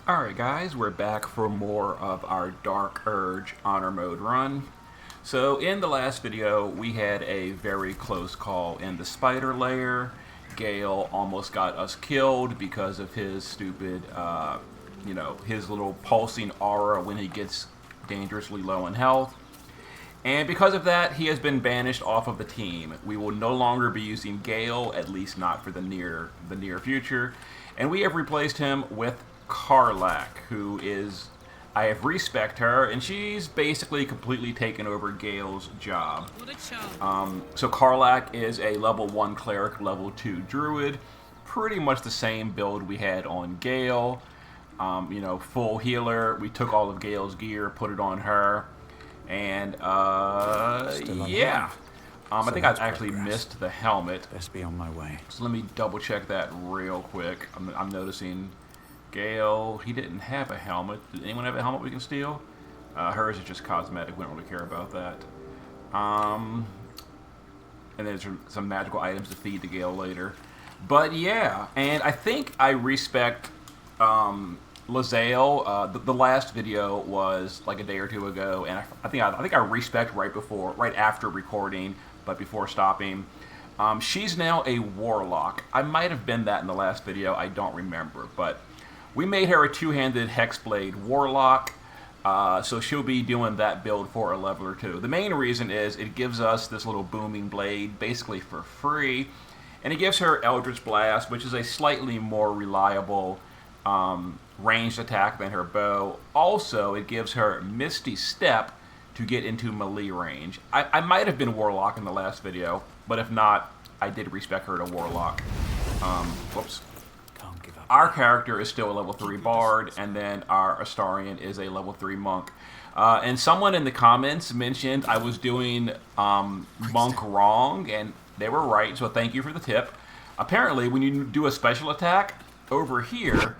Alright guys, we're back for more of our Dark Urge Honor Mode run. So in the last video, we had a very close call in the spider lair. Gale almost got us killed because of his stupid, his little pulsing aura when he gets dangerously low in health. And because of that, he has been banished off of the team. We will no longer be using Gale, at least not for the near future. And we have replaced him with Karlach, who is, I have respect her, and she's basically completely taken over Gale's job. So Karlach is a level 1 cleric, level 2 druid, pretty much the same build we had on Gale. Full healer. We took all of Gale's gear, put it on her, and yeah. I think I actually missed the helmet. Best be on my way. So let me double check that real quick. I'm noticing Gale, he didn't have a helmet. Did anyone have a helmet we can steal? Hers is just cosmetic. We don't really care about that. And there's some magical items to feed to Gale later. But yeah, and I think I respect Lae'zel. The last video was like a day or two ago, and I think I respect right after recording, but before stopping. She's now a warlock. I might have been that in the last video. I don't remember, but we made her a two-handed hexblade warlock, so she'll be doing that build for a level or two. The main reason is it gives us this little booming blade basically for free, and it gives her Eldritch Blast, which is a slightly more reliable ranged attack than her bow. Also, it gives her Misty Step to get into melee range. I might have been warlock in the last video, but if not, I did respec her to warlock. Whoops. Our character is still a level 3 bard, and then our Astarion is a level 3 monk. And someone in the comments mentioned I was doing monk wrong, and they were right, so thank you for the tip. Apparently, when you do a special attack, over here,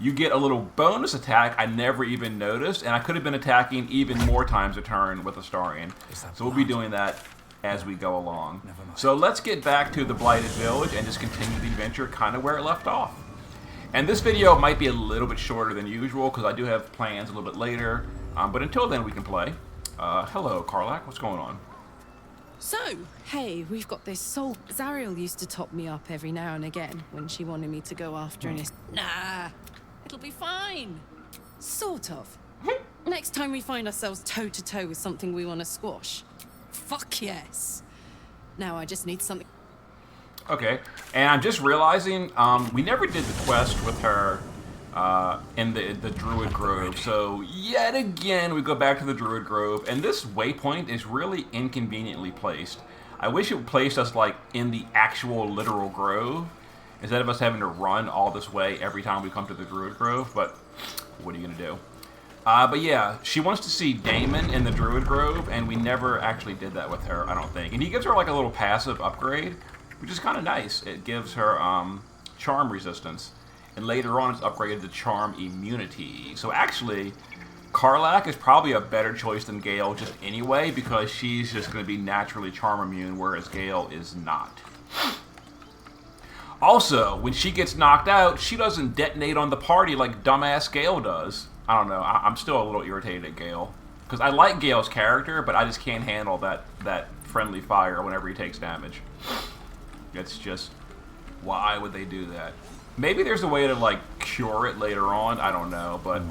you get a little bonus attack I never even noticed, and I could have been attacking even more times a turn with Astarion. So we'll be doing that as we go along. So let's get back to the Blighted Village and just continue the adventure kind of where it left off. And this video might be a little bit shorter than usual because I do have plans a little bit later. But until then, we can play. Hello, Karlach. What's going on? So, hey, we've got this soul. Zariel used to top me up every now and again when she wanted me to go after an Nah, it'll be fine. Sort of. Next time we find ourselves toe-to-toe with something we want to squash. Fuck yes. Now I just need something. Okay, and I'm just realizing we never did the quest with her in the Druid Grove. So yet again, we go back to the Druid Grove, and this waypoint is really inconveniently placed. I wish it placed us like in the actual literal grove instead of us having to run all this way every time we come to the Druid Grove. But what are you gonna do? But yeah, she wants to see Damon in the Druid Grove, and we never actually did that with her, I don't think. And he gives her like a little passive upgrade, which is kind of nice. It gives her charm resistance, and later on it's upgraded to charm immunity. So actually, Karlach is probably a better choice than Gale just anyway, because she's just going to be naturally charm immune, whereas Gale is not. Also, when she gets knocked out, she doesn't detonate on the party like dumbass Gale does. I don't know, I'm still a little irritated at Gale, because I like Gale's character, but I just can't handle that friendly fire whenever he takes damage. It's just, why would they do that? Maybe there's a way to like cure it later on. I don't know, but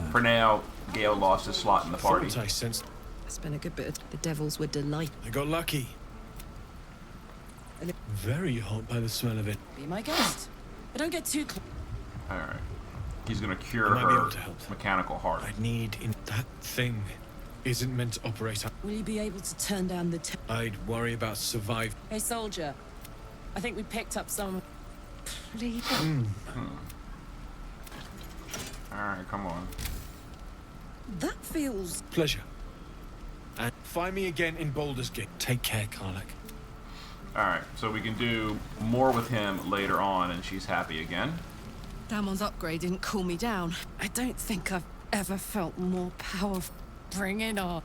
for now, Gale lost his slot in the party. It's been a good bit. The devils were delighted. I got lucky. Very hot by the smell of it. Be my guest. But don't get too close. All right, he's gonna cure her mechanical heart. I need that thing. Isn't meant to operate. Will you be able to turn down the? I'd worry about survive. Hey, soldier. I think we picked up some. Please. Alright, come on. That feels. Pleasure. And find me again in Baldur's Gate. Take care, Karlach. Alright, so we can do more with him later on, and she's happy again. Damon's upgrade didn't cool me down. I don't think I've ever felt more powerful. Bring it on.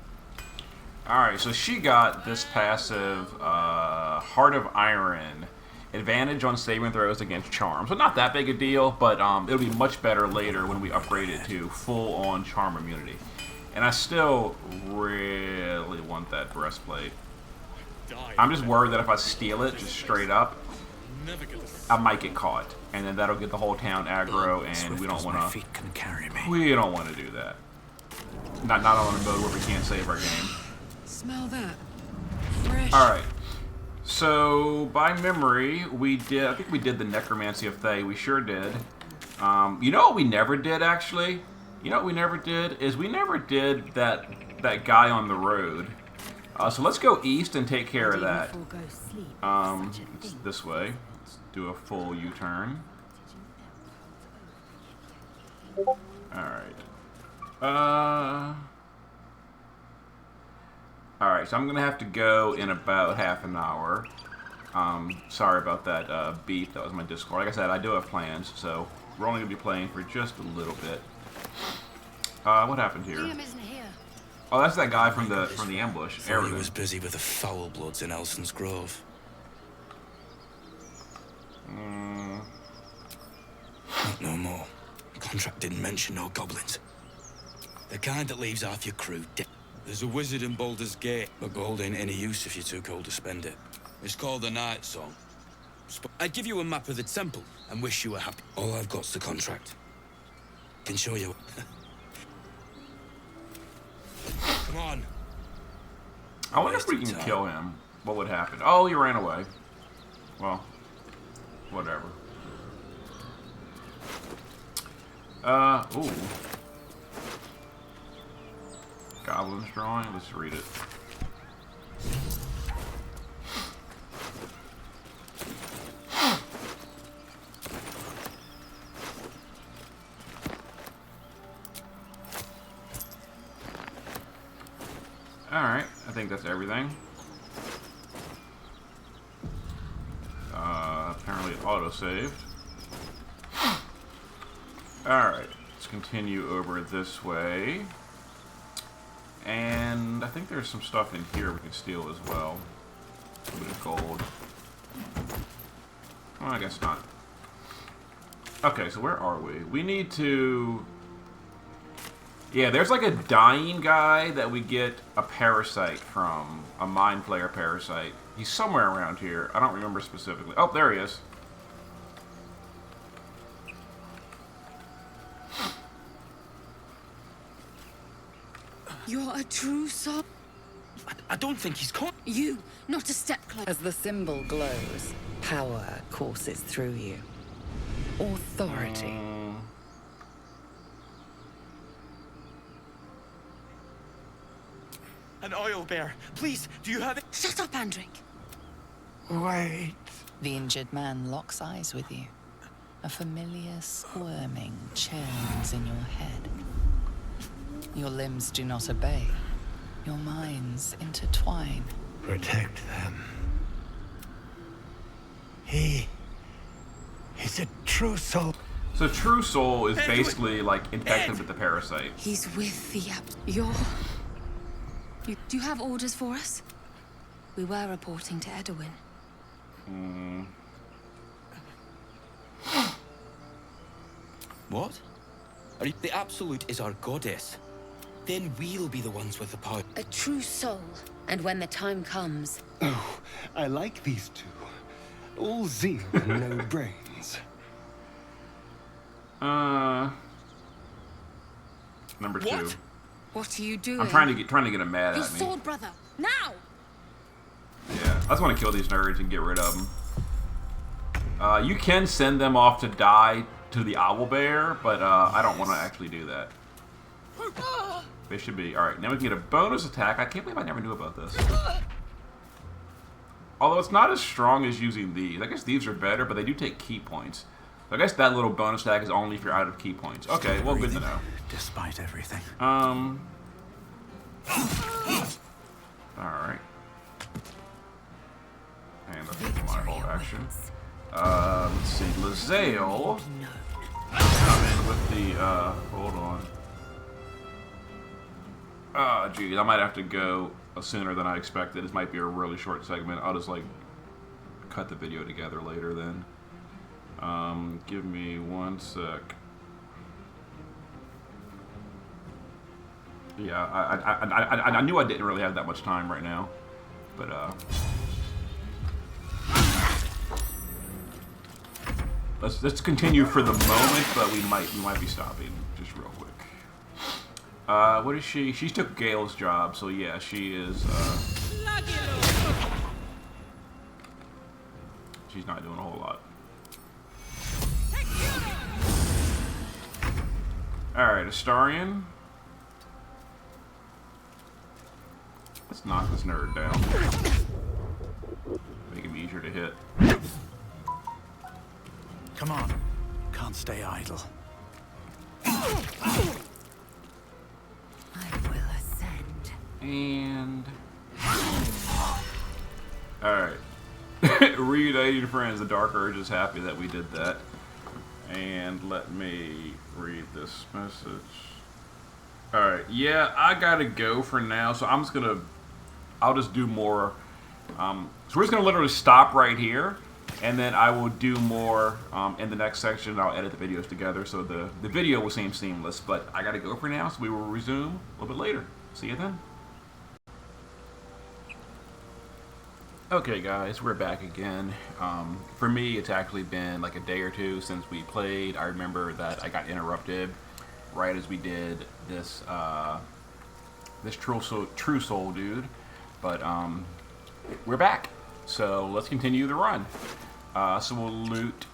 Alright, so she got this passive Heart of Iron. advantage on saving throws against charm. So not that big a deal, but it'll be much better later when we upgrade it to full-on charm immunity. And I still really want that breastplate. I'm just worried that if I steal it just straight up, I might get caught, and then that'll get the whole town aggro, and we don't want to. We don't want to do that. Not on a mode where we can't save our game. Smell that. Fresh. All right. So by memory, we did. I think we did the Necromancy of Thay. We sure did. You know what we never did actually? You know what we never did is we never did that guy on the road. So let's go east and take care of that. It's this way. Let's do a full U-turn. Alright. Alright, so I'm going to have to go in about half an hour. Sorry about that beep. That was my Discord. Like I said, I do have plans, so we're only going to be playing for just a little bit. What happened here? Oh, that's that guy from the ambush. He was busy with the foul bloods in Elson's Grove. Not no more. The contract didn't mention no goblins. The kind that leaves half your crew dead. There's a wizard in Baldur's Gate, but gold ain't any use if you're too cold to spend it. It's called the Night Song. I'd give you a map of the temple and wish you were happy. All I've got's the contract. Can show you. Come on. I wonder if we can kill him. What would happen? Oh, he ran away. Well, whatever. Ooh. Goblin's drawing. Let's read it. Alright, I think that's everything. Apparently it auto-saved. Alright, let's continue over this way. And I think there's some stuff in here we can steal as well. A bit of gold. Well, I guess not. Okay, so where are we? We need to... Yeah, there's like a dying guy that we get a parasite from. A mind flayer parasite. He's somewhere around here. I don't remember specifically. Oh, there he is. You're a true soul. I don't think he's caught. You, not a step closer. As the symbol glows, power courses through you. Authority. An oil bear. Please, do you have it? Shut up, Andric. Wait. The injured man locks eyes with you. A familiar squirming churns in your head. Your limbs do not obey. Your minds intertwine. Protect them. He's a true soul. So true soul is basically like infected with the parasite. He's with the Do you have orders for us? We were reporting to Edwin. What? The Absolute is our goddess. Then we'll be the ones with the power. A true soul. And when the time comes... Oh, I like these two. All zeal and no brains. Number 2. What? What are you doing? I'm trying to get him mad Your at me. sword, brother! Now! Yeah, I just want to kill these nerds and get rid of them. You can send them off to die to the owlbear, but I don't want to actually do that. They should be. Alright, now we can get a bonus attack. I can't believe I never knew about this. Although it's not as strong as using these. I guess these are better, but they do take key points. So I guess that little bonus attack is only if you're out of key points. Okay, well, good to know. Despite everything. Alright. And that's my whole action. Let's see. Lae'zel come in with the, hold on. Ah, geez, I might have to go sooner than I expected. This might be a really short segment. I'll just, like, cut the video together later then. Give me 1 sec. Yeah, I knew I didn't really have that much time right now, but let's continue for the moment, but we might be stopping just real quick. What is she? She took Gale's job, so yeah, she is. She's not doing a whole lot. All right, Astarion. Let's knock this nerd down. Make him easier to hit. Come on. Can't stay idle. I will ascend. And... Alright. Reuniting friends. The Dark Urge is happy that we did that. And let me read this message. Alright. Yeah, I gotta go for now. So I'm just gonna... I'll just do more... so we're just gonna literally stop right here. And then I will do more in the next section. I'll edit the videos together so the video will seem seamless. But I gotta go for now, so we will resume a little bit later. See you then. Okay guys, we're back again. For me, it's actually been like a day or two since we played. I remember that I got interrupted right as we did this this True Soul dude. But we're back. So let's continue the run. So we'll loot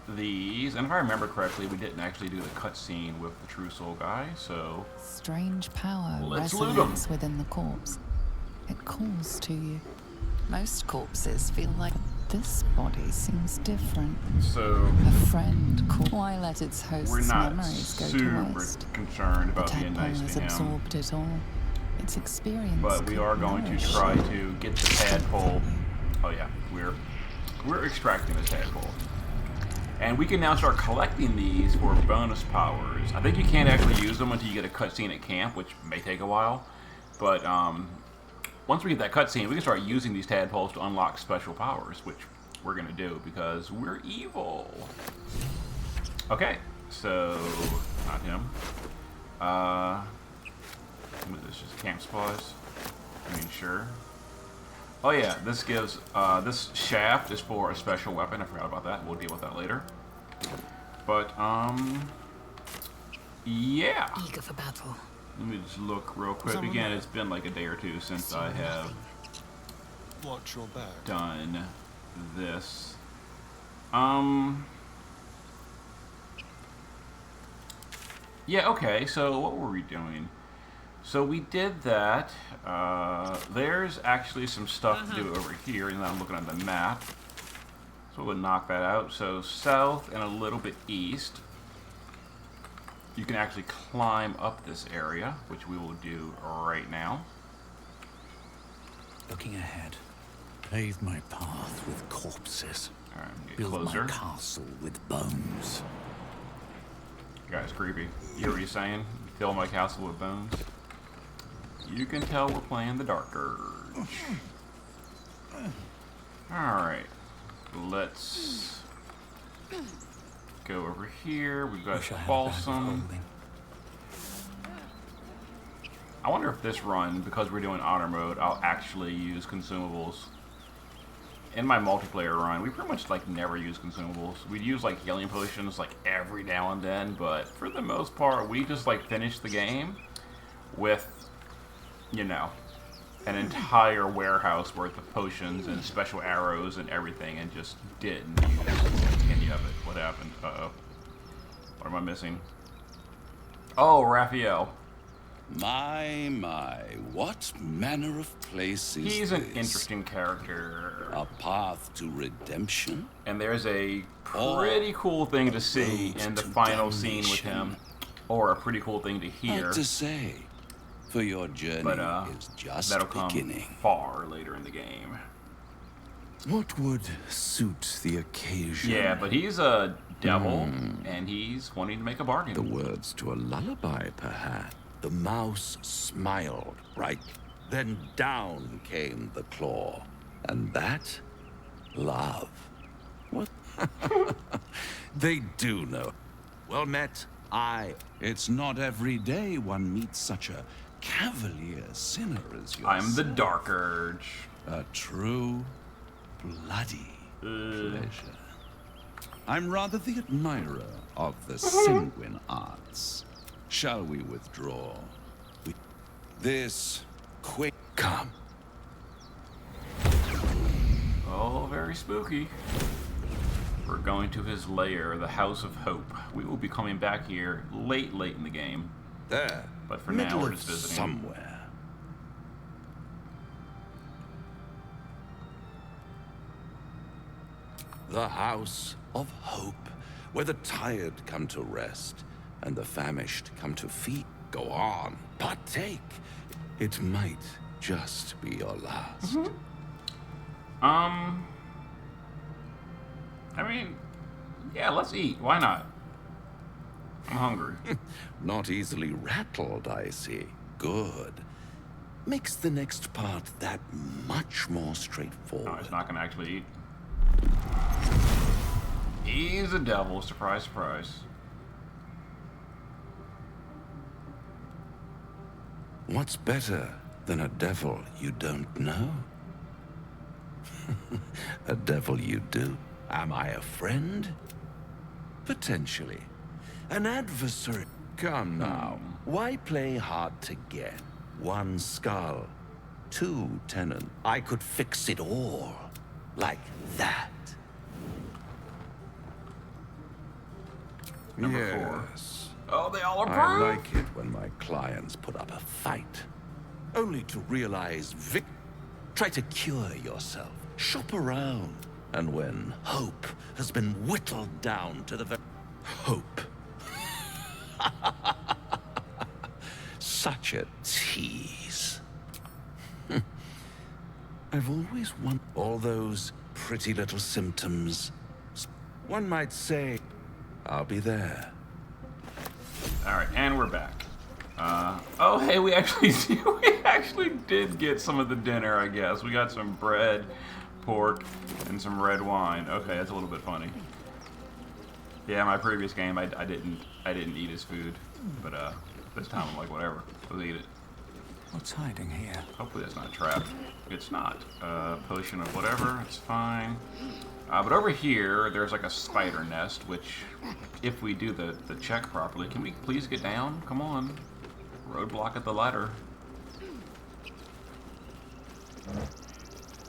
these, and if I remember correctly, we didn't actually do the cutscene with the True Soul guy, so... Strange power let's loot 'em. resonates within the corpse. It calls to you. Most corpses feel like this body seems different. So... A friend called... Why let its host's we're not memories go to super waste? concerned about The being nice tadpole has to him. absorbed it all. Its experience But we are going to try to get the tadpole. Oh yeah, we're extracting this tadpole. And we can now start collecting these for bonus powers. I think you can't actually use them until you get a cutscene at camp, which may take a while. But once we get that cutscene, we can start using these tadpoles to unlock special powers, which we're going to do because we're evil. Okay, so not him. What is this, just camp supplies? I mean, sure. Oh yeah, this gives, this shaft is for a special weapon. I forgot about that. We'll deal with that later. But, yeah. Eager for battle. Let me just look real quick. Again, it's been like a day or two since I have Watch your back. done this. Yeah, okay, so what were we doing? So we did that. There's actually some stuff to do over here, and I'm looking at the map. So we'll knock that out. So south and a little bit east. You can actually climb up this area, which we will do right now. Looking ahead. Pave my path with corpses. Alright, get Build closer. my castle with bones. Guy's creepy. You hear what he's saying? Fill my castle with bones. You can tell we're playing the Dark Urge. Alright. Let's go over here. We've got Wish I had a bag of Balsam. holding. I wonder if this run, because we're doing honor mode, I'll actually use consumables. In my multiplayer run, we pretty much like never use consumables. We'd use like healing potions like every now and then, but for the most part, we just like finish the game with, you know, an entire warehouse worth of potions and special arrows and everything, and just didn't use any of it. What happened? Uh-oh. What am I missing? Oh, Raphael. My, what manner of place is He's this? an interesting character. A path to redemption? And there's a pretty cool thing to see in the final scene with him. Or a pretty cool thing to hear. Hard to say, for your journey But is just that'll come beginning. far later in the game. What would suit the occasion? Yeah, but he's a devil, and he's wanting to make a bargain. The words to a lullaby, perhaps. The mouse smiled, right? Then down came the claw. And that Love. What? They do know. Well met, It's not every day one meets such a cavalier sinner as yourself. I'm the Dark Urge. A true, bloody pleasure. I'm rather the admirer of the sanguine arts. Shall we withdraw? This quick... Come. Oh, very spooky. We're going to his lair, the House of Hope. We will be coming back here late in the game. There. But for now, we're Middle just of visiting. somewhere. The House of Hope, where the tired come to rest and the famished come to feed. Go on, partake. It might just be your last. I mean, yeah, let's eat. Why not? I'm hungry. Not easily rattled, I see. Good. Makes the next part that much more straightforward. No, he's not gonna actually eat. He's a devil. Surprise, surprise. What's better than a devil you don't know? A devil you do. Am I a friend? Potentially. An adversary. Come now. Why play hard to get? One skull, two tenants. I could fix it all. Like that. Number 4. Oh, they all approve? I like it when my clients put up a fight. Only to realize try to cure yourself. Shop around. And when hope has been whittled down to the hope. Such a tease. I've always wanted all those pretty little symptoms. One might say, I'll be there. Alright, and we're back. Oh, hey, we actually did get some of the dinner, I guess. We got some bread, pork, and some red wine. Okay, that's a little bit funny. Yeah, my previous game, I didn't eat his food, but this time I'm like, whatever, let's eat it. What's hiding here? Hopefully that's not a trap. It's not. Potion of whatever, it's fine. But over here, there's like a spider nest, which, if we do the check properly, can we please get down? Come on. Roadblock at the ladder.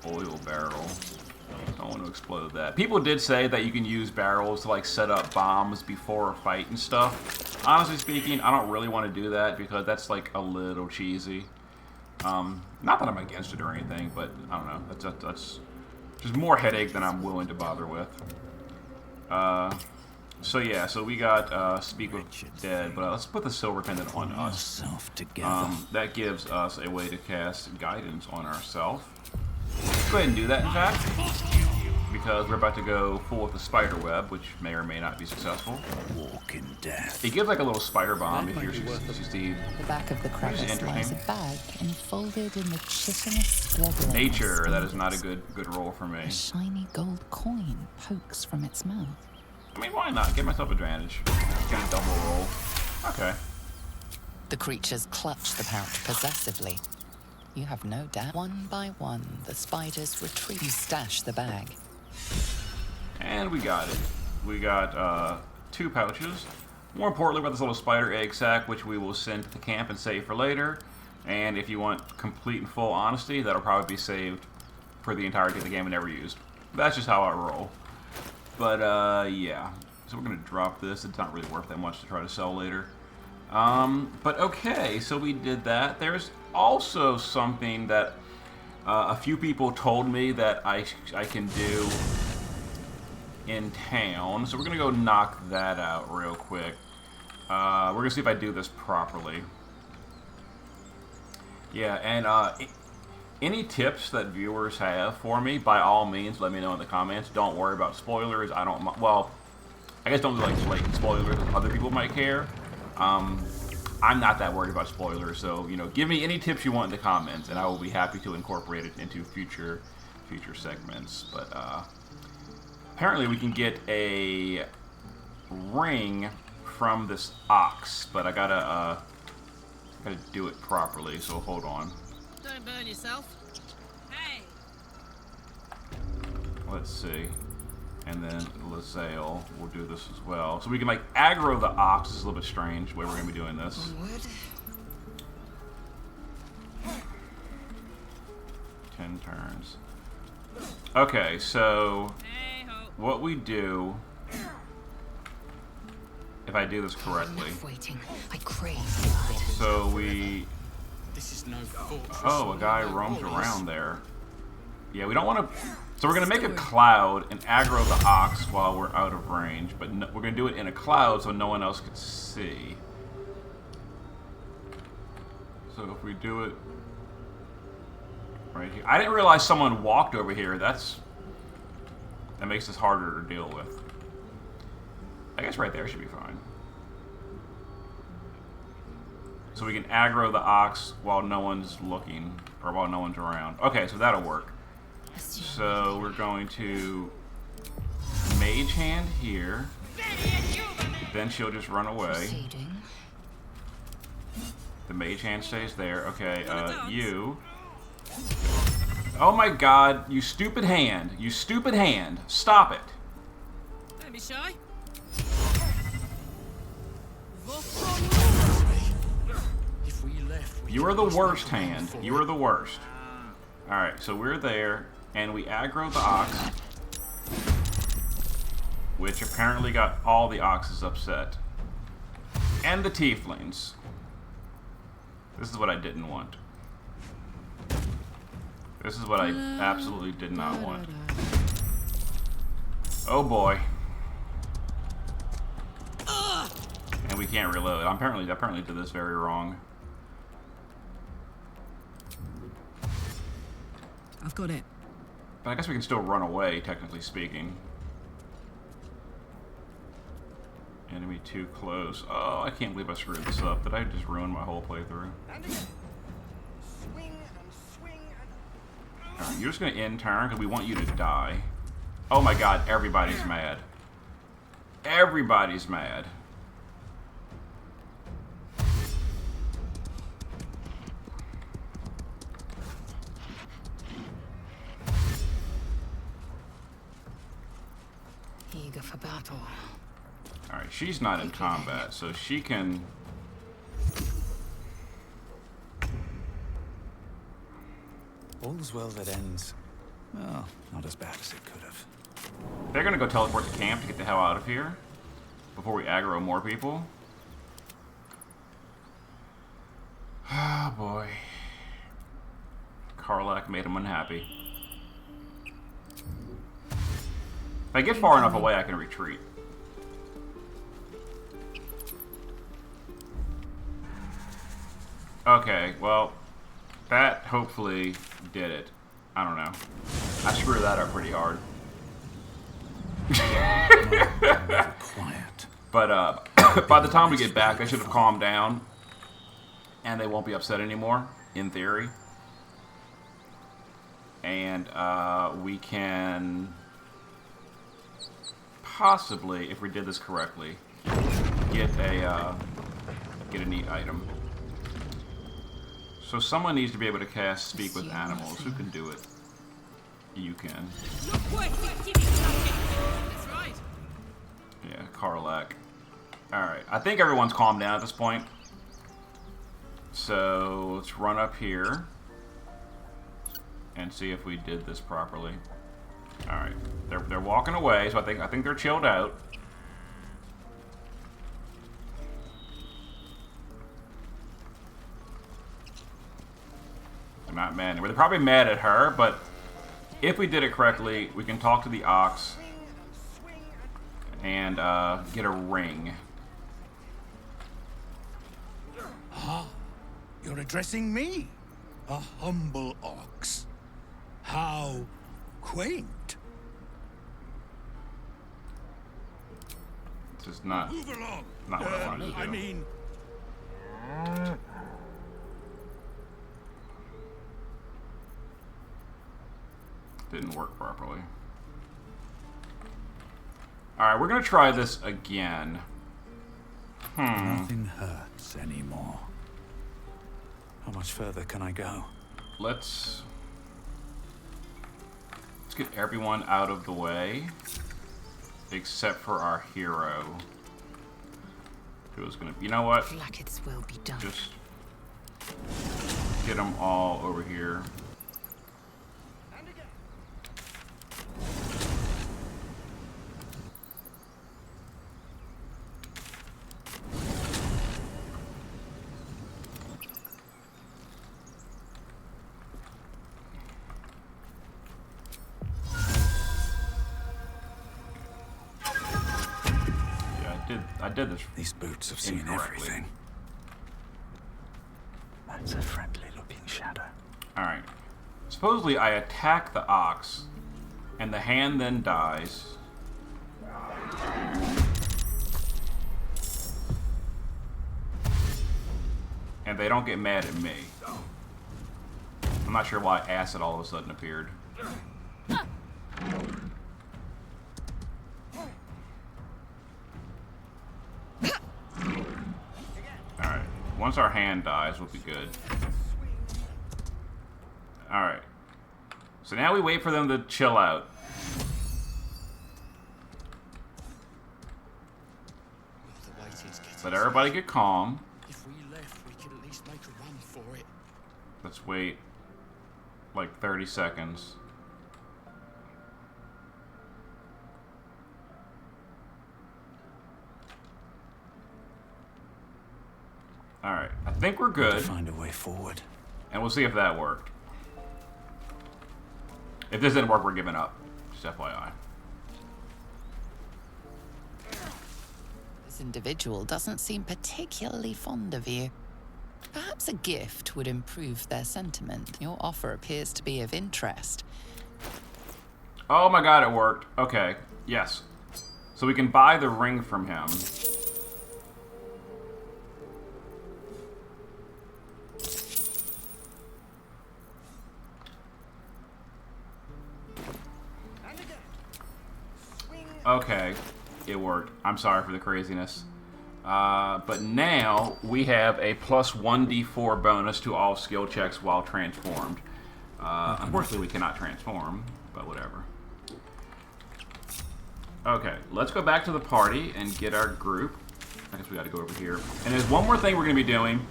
Oil barrel. Don't want to explode that. People did say that you can use barrels to like set up bombs before a fight and stuff. Honestly speaking, I don't really want to do that because that's like a little cheesy. Not that I'm against it or anything, but I don't know. That's just more headache than I'm willing to bother with. So yeah, so we got Speak with Dead, but let's put the silver pendant on us. That gives us a way to cast guidance on ourselves. Let's go ahead and do that, in fact, because we're about to go full with the spider web, which may or may not be successful. Walking death. It gives like a little spider bomb if you succeed. The back of the crevice lies a bag enfolded in the chitinous squabbling. Nature, that is not a good roll for me. A shiny gold coin pokes from its mouth. I mean, why not? Give myself advantage. Get a double roll. Okay. The creatures clutch the pouch possessively. You have no doubt. One by one, the spiders retreat. You stash the bag. And we got it. We got 2 pouches. More importantly, we got this little spider egg sack, which we will send to the camp and save for later. And if you want complete and full honesty, that'll probably be saved for the entirety of the game and never used. That's just how I roll. But, yeah. So we're going to drop this. It's not really worth that much to try to sell later. But okay, so we did that. There's also something that a few people told me that I can do in town. So we're going to go knock that out real quick. We're going to see if I do this properly. Yeah, and any tips that viewers have for me, by all means, let me know in the comments. Don't worry about spoilers. I don't, well, I guess don't do like blatant spoilers. Other people might care. I'm not that worried about spoilers, so, you know, give me any tips you want in the comments, and I will be happy to incorporate it into future segments. But, Apparently we can get a ring from this ox, but I gotta do it properly, so hold on. Don't burn yourself. Hey! Let's see. And then Lazale will do this as well. So we can like aggro the ox. This is a little bit strange the way we're gonna be doing this. Onward. 10 turns. Okay, so what we do, if I do this correctly. Enough waiting. I crave. So we. This is no fortress. Oh, a guy roams around there. Yeah, we don't want to. So we're gonna make a cloud and aggro the ox while we're out of range, but no, we're gonna do it in a cloud so no one else can see. So if we do it right here, I didn't realize someone walked over here. That makes this harder to deal with. I guess right there should be fine. So we can aggro the ox while no one's looking, or while no one's around. Okay, so that'll work. So we're going to mage hand here. Then she'll just run away. Proceeding. The mage hand stays there. Okay, you. Oh my god, you stupid hand. You stupid hand. Stop it. Don't be shy. If we left, You are the worst hand. You are the worst. Alright, so we're there, and we aggro the ox, which apparently got all the oxes upset. And the tieflings. This is what I didn't want. This is what I absolutely did not want. Oh boy. And we can't reload. I apparently did this very wrong. I've got it. But I guess we can still run away, technically speaking. Enemy too close. Oh, I can't believe I screwed this up. Did I just ruin my whole playthrough? Alright, you're just gonna end turn because we want you to die. Oh my god, everybody's mad. Everybody's mad. Eager for battle. Alright, she's not in combat, so she can... All's well that ends. Well, not as bad as it could have. They're gonna go teleport to camp to get the hell out of here before we aggro more people. Oh boy. Karlak made him unhappy. If I get far enough away, I can retreat. Okay, well, that hopefully did it. I don't know. I screwed that up pretty hard. Quiet. But by the time we get back, they should have calmed down, and they won't be upset anymore, in theory. And we can possibly, if we did this correctly, get a neat item. So someone needs to be able to cast Speak with Animals. Who can do it? You can. That's right. Yeah, Karlak. Alright, I think everyone's calmed down at this point. So let's run up here and see if we did this properly. Alright, they're walking away, so I think they're chilled out. They're not mad anymore. They're probably mad at her, but if we did it correctly, we can talk to the ox and get a ring. Ah, you're addressing me, a humble ox. How quaint. This is not Move along. what I wanted to do. I mean, Didn't work properly. Alright, we're gonna try this again. Nothing hurts anymore. How much further can I go? Let's get everyone out of the way. Except for our hero. Who's gonna... You know what? Blackets will be done. Just get them all over here. I did this. These boots have seen everything. That's a friendly-looking shadow. Alright. Supposedly I attack the ox, and the hand then dies. And they don't get mad at me. I'm not sure why acid all of a sudden appeared. Alright. Once our hand dies, we'll be good. Alright. So now we wait for them to chill out. Let everybody get calm. If we left, we could at least make a run for it. Let's wait like 30 seconds. Alright, I think we're good. Find a way forward. And we'll see if that worked. If this didn't work, we're giving up. Just FYI. This individual doesn't seem particularly fond of you. Perhaps a gift would improve their sentiment. Your offer appears to be of interest. Oh my god, it worked. Okay, yes. So we can buy the ring from him. Okay, it worked. I'm sorry for the craziness. But now we have a plus 1d4 bonus to all skill checks while transformed. Unfortunately, we cannot transform, but whatever. Okay, let's go back to the party and get our group. I guess we got to go over here. And there's one more thing we're going to be doing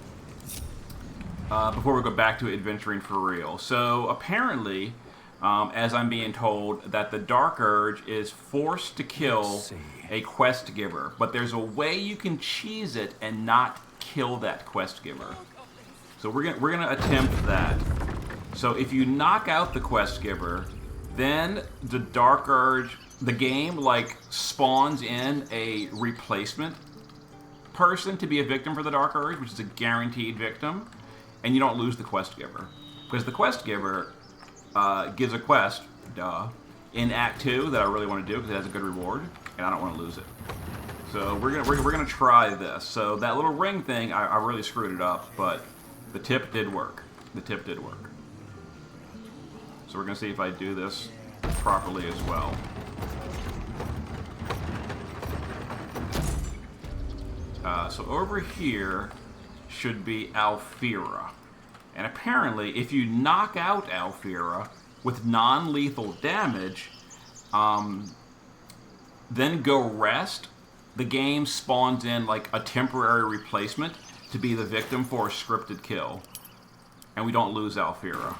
before we go back to adventuring for real. So apparently, as I'm being told, that the Dark Urge is forced to kill a quest giver, but there's a way you can cheese it and not kill that quest giver. So we're gonna attempt that. So if you knock out the quest giver, then the Dark Urge, the game like spawns in a replacement person to be a victim for the Dark Urge, which is a guaranteed victim, and you don't lose the quest giver because the quest giver gives a quest, in Act 2 that I really want to do because it has a good reward, and I don't want to lose it. So we're gonna try this. So that little ring thing, I really screwed it up, but the tip did work. The tip did work. So we're gonna see if I do this properly as well. So over here should be Alira. And apparently, if you knock out Alira with non-lethal damage, then go rest, the game spawns in like a temporary replacement to be the victim for a scripted kill, and we don't lose Alira.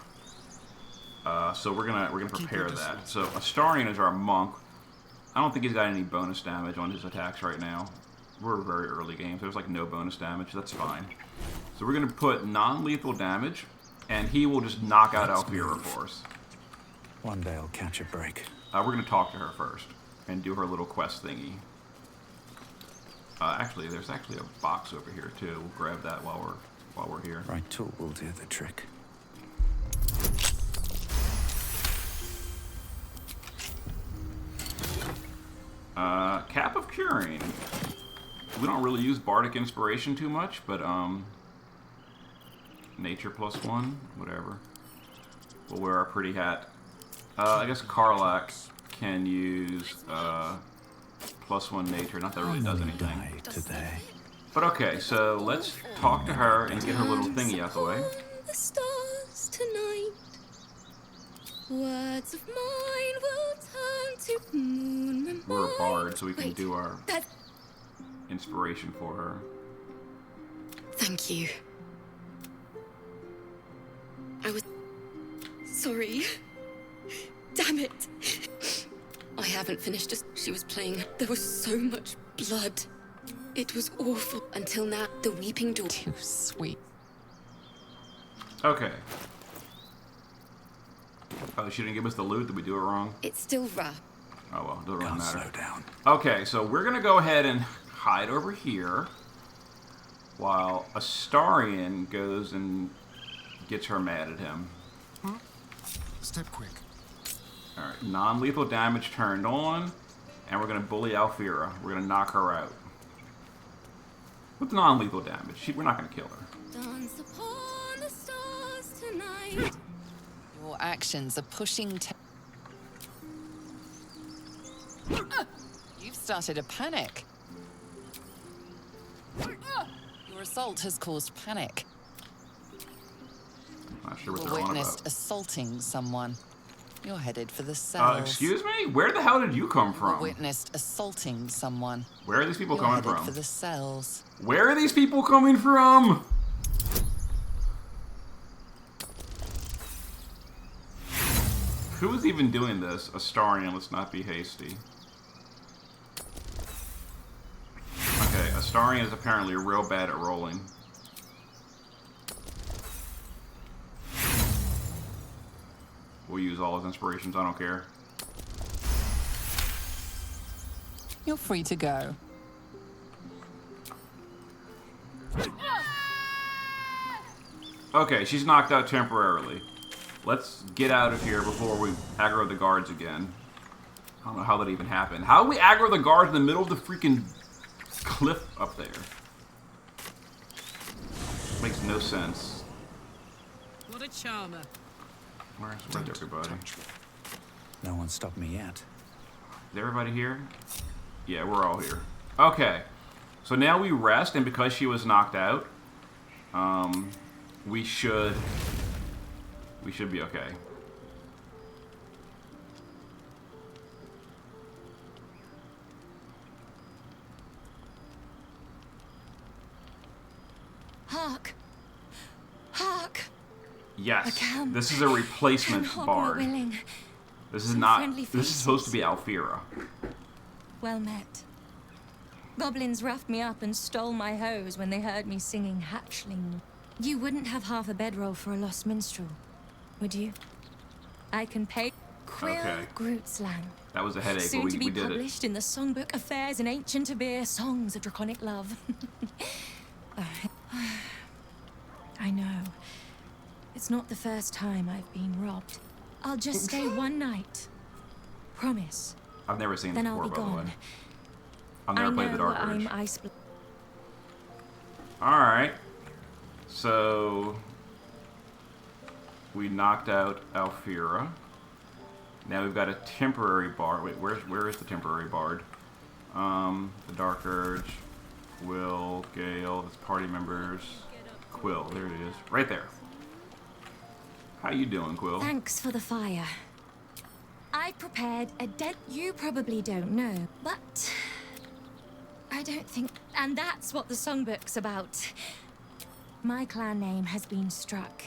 So we're gonna prepare that. So Astarion is our monk. I don't think he's got any bonus damage on his attacks right now. We're very early games. There's like no bonus damage. That's fine. So we're going to put non-lethal damage, and he will just knock out Alira for us. One day I'll catch a break. We're going to talk to her first and do her little quest thingy. Actually, there's actually a box over here too. We'll grab that while we're here. Right tool will do the trick. Cap of Curing. We don't really use Bardic Inspiration too much, but Nature +1, whatever. We'll wear our pretty hat. I guess Karlach can use +1 nature. Not that it really does anything. Die today. But okay, so let's talk to her and get her little thingy out the way. The stars tonight. Words of mine will turn to moon and We're a bard, so we can Wait, do our inspiration for her. Thank you. I was sorry. Damn it. I haven't finished as she was playing. There was so much blood. It was awful. Until now, the weeping door. Too sweet. Okay. Oh, she didn't give us the loot. Did we do it wrong? It's still rough. Oh well, doesn't really Can't matter. slow down. Okay, so we're gonna go ahead and hide over here while Astarion goes and gets her mad at him. Step quick. Alright, non-lethal damage turned on, and we're gonna bully Alfira. We're gonna knock her out. With non-lethal damage. We're not gonna kill her. Dance upon the stars tonight. Your actions are pushing. You've started a panic. Your assault has caused panic. Not sure what You they're on witnessed about. assaulting someone. You're headed for the cells. Excuse me? Where the hell did you come from? Witnessed assaulting someone. Where are these people You're coming headed from? for the cells. Where are these people coming from? Who is even doing this? Astarion, let's not be hasty. Okay, Astarion is apparently real bad at rolling. We'll use all his inspirations, I don't care. You're free to go. Okay, she's knocked out temporarily. Let's get out of here before we aggro the guards again. I don't know how that even happened. How do we aggro the guards in the middle of the freaking cliff up there? Makes no sense. What a charmer. Where's everybody? No one stopped me yet. Is everybody here? Yeah, we're all here. Okay. So now we rest, and because she was knocked out, we should be okay. Hark! Hark! Yes, come this is a replacement Hog bard. were willing. This is Some not. friendly This is supposed to faces. be Alfira. Well met. Goblins roughed me up and stole my hose when they heard me singing hatchling. You wouldn't have half a bedroll for a lost minstrel, would you? I can pay Quill Okay. Grootslang. That was a headache, but Soon we to be did it. published in the songbook Affairs in Ancient Abir, Songs of Draconic Love. I know. It's not the first time I've been robbed. I'll just stay one night. Promise. I've never seen it Then before, I'll be by the way. gone. I've I never know played the Dark I'm Urge. ice. Alright. So we knocked out Alfira. Now we've got a temporary bard. Wait, where is the temporary bard? The Dark Urge, Quill, Gale, that's party members. Quill, there it is. Right there. How you doing, Quill? Thanks for the fire. I prepared a dead. You probably don't know, but I don't think. And that's what the songbook's about. My clan name has been struck.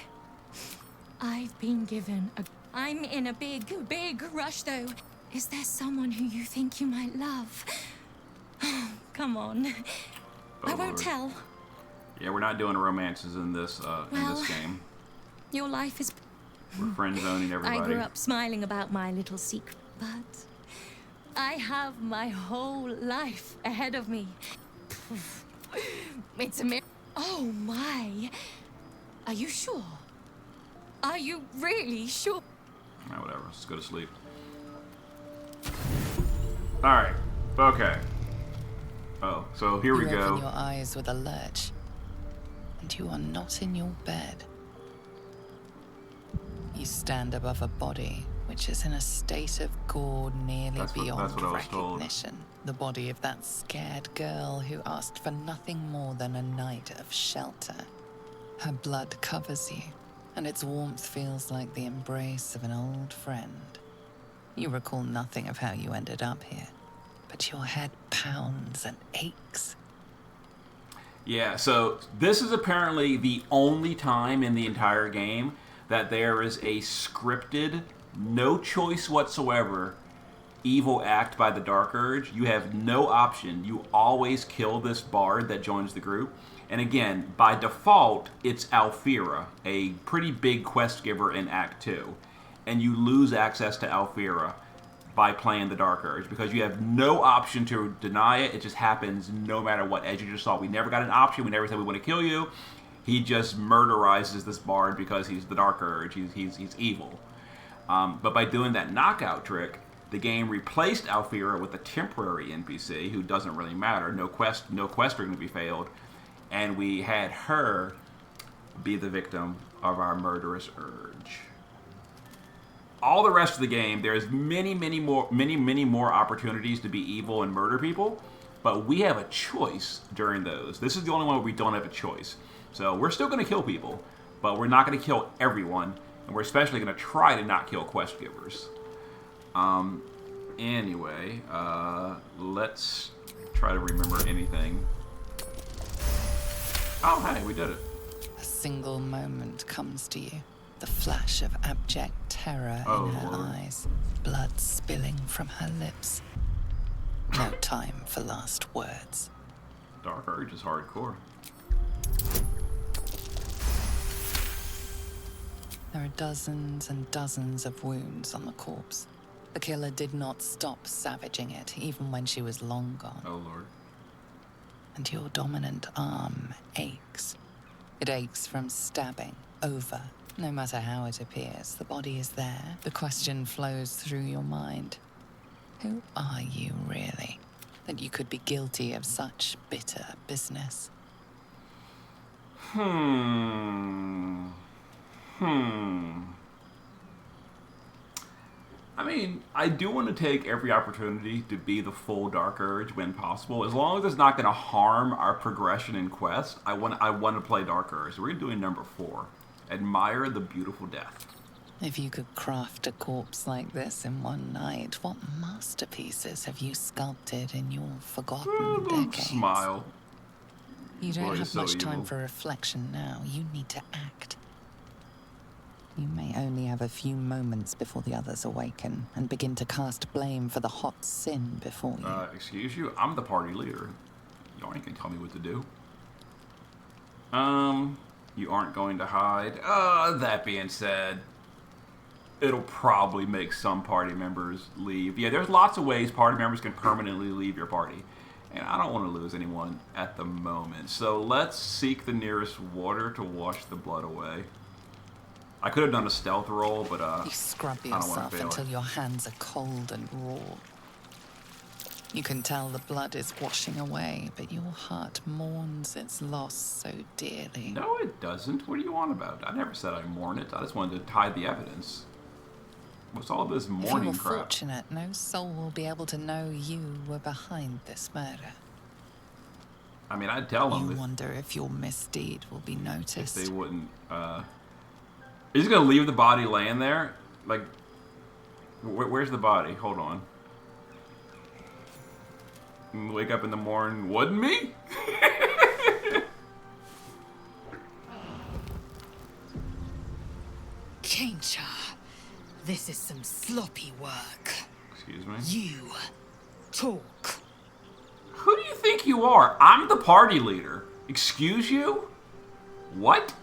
I've been given a. I'm in a big rush, though. Is there someone who you think you might love? Come on. I won't Lord. tell. Yeah, we're not doing romances in this Well, game. Your life is. We're friend zoning everybody. I grew up smiling about my little secret, but I have my whole life ahead of me. It's a miracle. Oh my. Are you sure? Are you really sure? Ah, whatever. Let's go to sleep. Alright. Okay. Oh, so here we You go. open your eyes with a lurch, and you are not in your bed. You stand above a body which is in a state of gore nearly beyond that's what I was told. recognition. The body of that scared girl who asked for nothing more than a night of shelter. Her blood covers you, and its warmth feels like the embrace of an old friend. You recall nothing of how you ended up here, but your head pounds and aches. Yeah, so this is apparently the only time in the entire game that there is a scripted, no choice whatsoever, evil act by the Dark Urge. You have no option. You always kill this bard that joins the group. And again, by default, it's Alira, a pretty big quest giver in Act 2. And you lose access to Alira by playing the Dark Urge, because you have no option to deny it. It just happens no matter what. As you just saw, we never got an option. We never said we want to kill you. He just murderizes this bard because he's the Dark Urge. He's evil. But by doing that knockout trick, the game replaced Alira with a temporary NPC who doesn't really matter. No quest are going to be failed. And we had her be the victim of our murderous urge. All the rest of the game, there's many more opportunities to be evil and murder people, but we have a choice during those. This is the only one where we don't have a choice. So we're still going to kill people, but we're not going to kill everyone, and we're especially going to try to not kill quest givers. Anyway, let's try to remember anything. Oh, hey, we did it. A single moment comes to you. The flash of abject terror in her eyes. Blood spilling from her lips. No time for last words. Dark Urge is hardcore. There are dozens and dozens of wounds on the corpse. The killer did not stop savaging it, even when she was long gone. Oh, Lord. And your dominant arm aches. It aches from stabbing over. No matter how it appears, the body is there. The question flows through your mind. Who are you really, that you could be guilty of such bitter business? I mean, I do want to take every opportunity to be the full Dark Urge when possible. As long as it's not going to harm our progression in quest, I want to play Dark Urge. So we're doing number 4. Admire the beautiful death. If you could craft a corpse like this in one night, what masterpieces have you sculpted in your forgotten decades? Smile. You don't have so much time evil. for reflection now. You need to act. You may only have a few moments before the others awaken and begin to cast blame for the hot sin before you. Excuse you? I'm the party leader. You ain't gonna tell me what to do. You aren't going to hide. That being said, it'll probably make some party members leave. Yeah, there's lots of ways party members can permanently leave your party. And I don't want to lose anyone at the moment. So let's seek the nearest water to wash the blood away. I could have done a stealth roll, but you scrub I don't want yourself to fail until it. your hands are cold and raw. You can tell the blood is washing away, but your heart mourns its loss so dearly. No, it doesn't. What are you on about? I never said I mourn it. I just wanted to hide the evidence. What's all this If mourning you're crap? fortunate, no soul will be able to know you were behind this murder. I mean, I'd tell them You wonder if your misdeed will be if noticed. they wouldn't. Is he gonna leave the body laying there? Like, where's the body? Hold on. Wake up in the morning, wouldn't me? Changer, this is some sloppy work. Excuse me? You talk. Who do you think you are? I'm the party leader. Excuse you? What?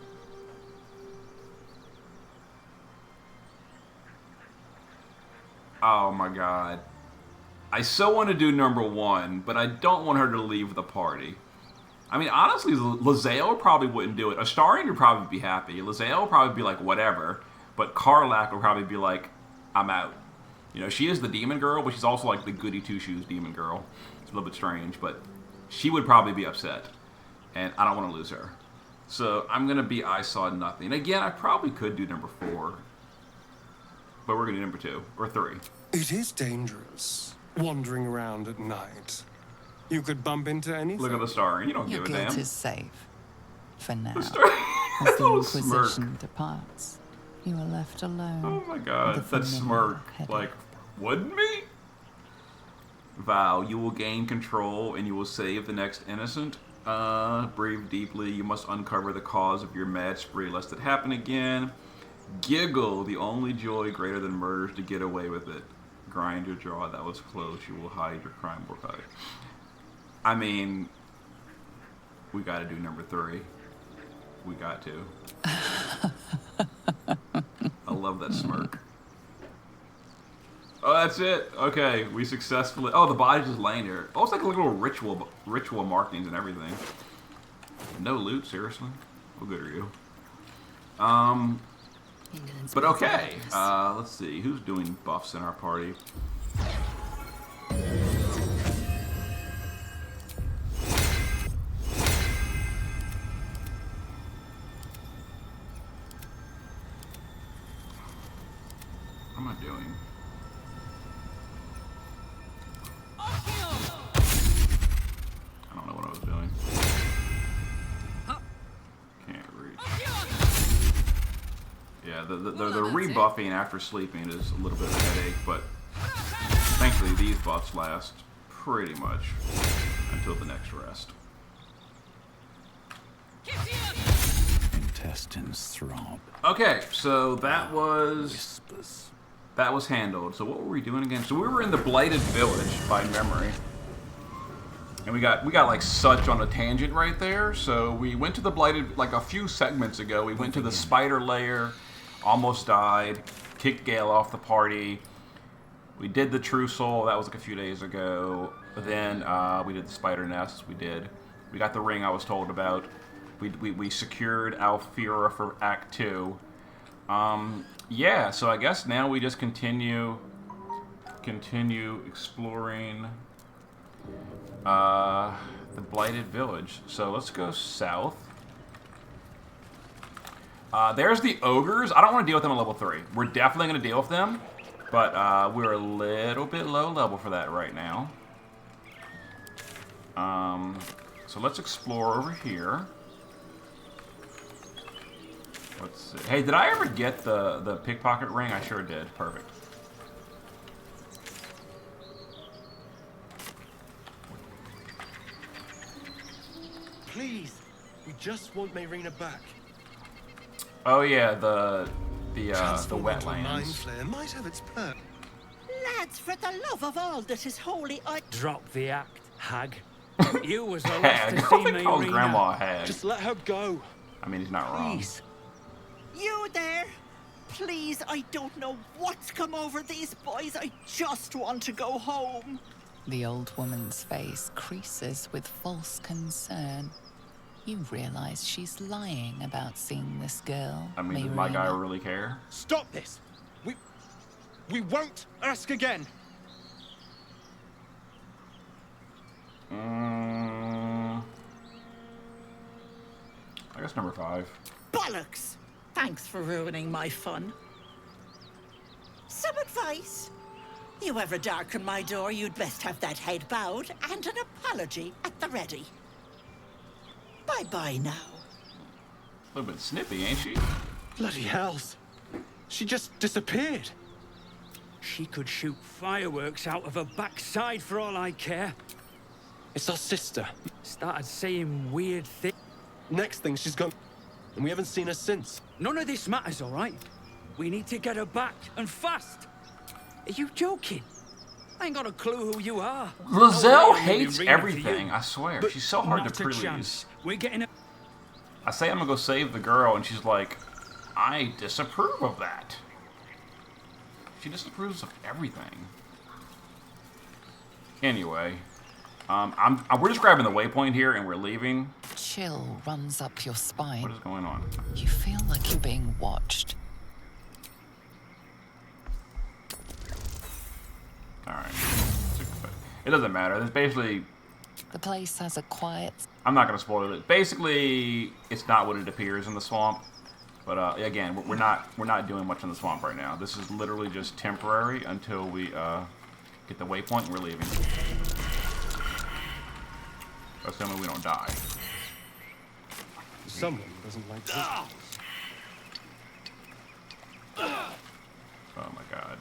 Oh my god. I so want to do number 1, but I don't want her to leave the party. I mean, honestly, Lae'zel probably wouldn't do it. Astarion would probably be happy. Lae'zel would probably be like, whatever. But Karlach would probably be like, I'm out. You know, she is the demon girl, but she's also like the goody two-shoes demon girl. It's a little bit strange, but she would probably be upset. And I don't want to lose her. So I'm going to be I saw nothing. Again, I probably could do number 4. but we're gonna do number 2 or 3. It is dangerous wandering around at night. You could bump into anything. Look at the star, and you don't Your give a guilt damn. is safe. For now. The star. As the Little smirk. Inquisition departs, you are left alone. Oh my god, with a that familiar smirk. headache. Like, wouldn't me? Vow, you will gain control and you will save the next innocent. Breathe deeply. You must uncover the cause of your mad spree lest it happen again. Giggle, the only joy greater than murder is to get away with it. Grind your jaw, that was close. You will hide your crime more high. I mean, we gotta do number 3. We got to. I love that smirk. Oh, that's it. Okay, we successfully. Oh, the body's just laying there. Oh, it's like a little ritual markings and everything. No loot, seriously. How good are you? But okay. Let's see. Who's doing buffs in our party? What am I doing? I don't know what I was doing. Can't reach. Yeah, the rebuffing after sleeping is a little bit of a headache, but thankfully these buffs last pretty much until the next rest. Intestines throb. Okay, so that was Whispers. that was handled. So what were we doing again? So we were in the blighted village by memory. And we got like such on a tangent right there. So we went to the blighted like a few segments ago. We went to the spider lair, almost died, kicked Gale off the party. We did the True Soul, that was like a few days ago. But then we did the spider nest. We got the ring I was told about. We secured Alira for Act 2. Yeah, so I guess now we just continue exploring the blighted village. So let's go south. There's the ogres. I don't want to deal with them at level 3. We're definitely going to deal with them, but we're a little bit low level for that right now. So let's explore over here. Let's see. Hey, did I ever get the pickpocket ring? I sure did. Perfect. Please, we just want Mayrina back. Oh yeah, the Transform into a mind wetlands. flayer might have its perk. Lads, for the love of all that is holy, I... Drop the act, hag. You was the last Hag. to see Don't me, call Rena. Grandma Hag. Just let her go. I mean, he's not wrong. Please. You there? Please, I don't know what's come over these boys. I just want to go home. The old woman's face creases with false concern. You realize she's lying about seeing this girl. I mean, does my guy really care? Stop this. We won't ask again. I guess number 5. Bollocks! Thanks for ruining my fun. Some advice? You ever darken my door, you'd best have that head bowed and an apology at the ready. Bye-bye now. A little bit snippy, ain't she? Bloody hells. She just disappeared. She could shoot fireworks out of her backside for all I care. It's our sister. Started saying weird things. Next thing, she's gone. And we haven't seen her since. None of this matters, all right? We need to get her back, and fast. Are you joking? I ain't got a clue who you are. Lizelle No way I'm gonna hates be Rena for everything, you. I swear. But She's so hard not to a please. chance. We're getting a... I say I'm gonna go save the girl, and she's like, I disapprove of that. She disapproves of everything. Anyway, we're just grabbing the waypoint here, and we're leaving. Chill runs up your spine. What is going on? You feel like you're being watched. Alright. It doesn't matter. It's basically... The place has a quiet... I'm not going to spoil it. Basically, it's not what it appears in the swamp. But again, we're not doing much in the swamp right now. This is literally just temporary until we get the waypoint and we're leaving. Assuming we don't die. Someone doesn't like this. Oh my god.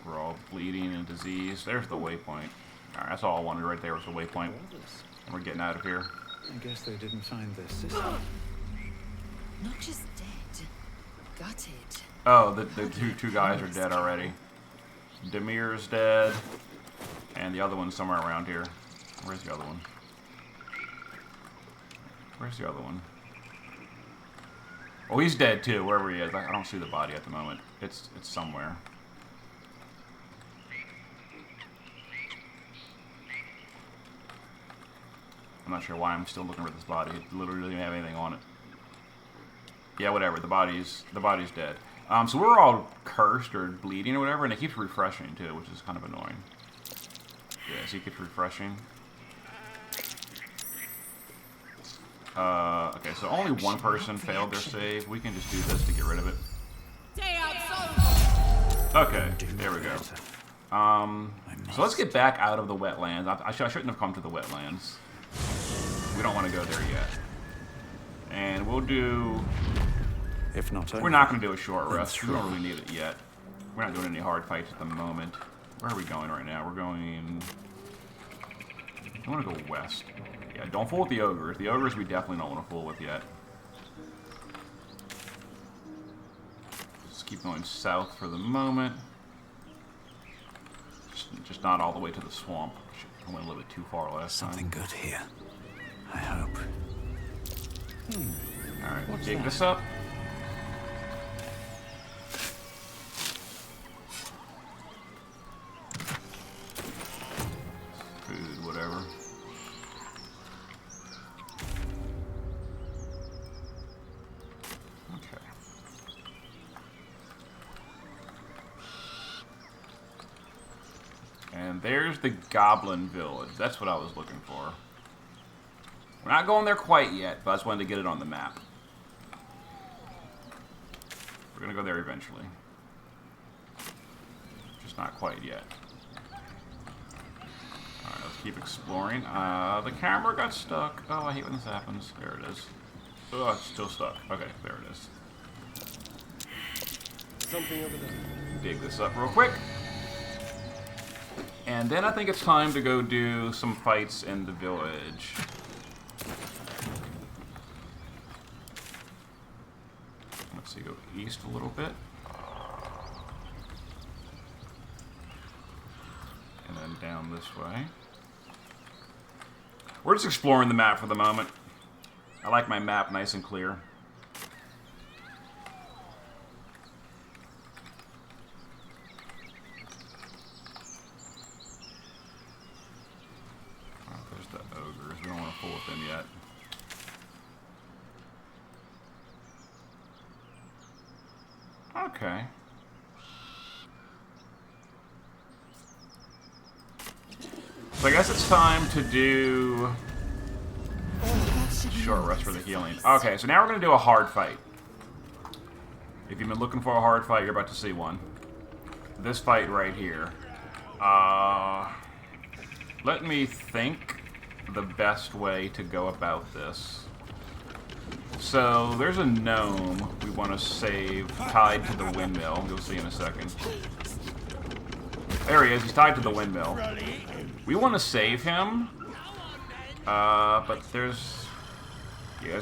We're all bleeding and diseased. There's the waypoint. Alright, that's all I wanted right there was the waypoint. And we're getting out of here. I guess they didn't find their sister. Not just dead, gutted. Oh, the two guys are dead already. Demir's dead. And the other one's somewhere around here. Where's the other one? Where's the other one? Oh, he's dead too, wherever he is. I don't see the body at the moment. It's somewhere. I'm not sure why I'm still looking for this body. It literally doesn't have anything on it. Yeah, whatever. The body's dead. So we're all cursed or bleeding or whatever, and it keeps refreshing too, which is kind of annoying. Yeah, so it keeps refreshing. Okay, so only one person failed their save. We can just do this to get rid of it. Okay, there we go. So let's get back out of the wetlands. I shouldn't have come to the wetlands. We don't want to go there yet. And we'll do... If not, we're not going to do a short rest. We don't really need it yet. We're not doing any hard fights at the moment. Where are we going right now? We're going... I want to go west. Yeah, don't fool with the ogres. The ogres we definitely don't want to fool with yet. Just keep going south for the moment. Just not all the way to the swamp. I went a little bit too far last time. Something good here. I hope. Alright, dig this up. Food, whatever. Okay. And there's the Goblin Village. That's what I was looking for. We're not going there quite yet, but I just wanted to get it on the map. We're going to go there eventually. Just not quite yet. Alright, let's keep exploring. The camera got stuck. Oh, I hate when this happens. There it is. Oh, it's still stuck. Okay, there it is. Something over there. Dig this up real quick. And then I think it's time to go do some fights in the village. Let's see, go east a little bit. And then down this way. We're just exploring the map for the moment. I like my map nice and clear. Oh, there's the ogres. We don't want to fool with them yet. Okay. So I guess it's time to do short rest for the healing. Okay, so now we're going to do a hard fight. If you've been looking for a hard fight, you're about to see one. This fight right here. Let me think the best way to go about this. So, there's a gnome we want to save tied to the windmill. You'll see in a second. There he is. He's tied to the windmill. We want to save him. But there's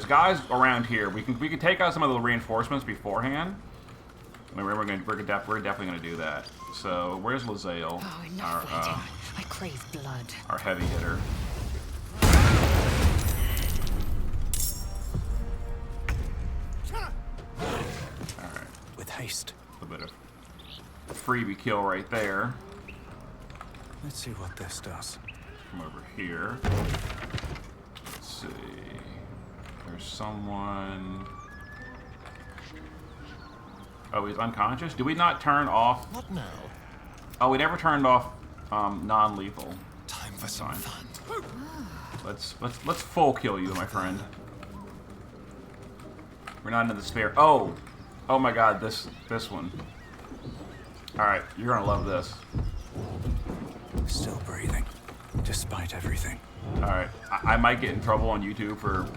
guys around here. We can take out some of the reinforcements beforehand. I mean, we're definitely going to do that. So, where's Lae'zel? Oh, enough waiting. I crave blood. Our heavy hitter. Alright. With haste. A bit of freebie kill right there. Let's see what this does. Come over here. Let's see. There's someone... Oh, he's unconscious? Did we not turn off... What now? Oh, we never turned off non-lethal. Time for some fun. Let's full kill you, my friend. We're not in the spare. Oh! Oh my god, this one. Alright, you're gonna love this. Still breathing, despite everything. Alright, I might get in trouble on YouTube for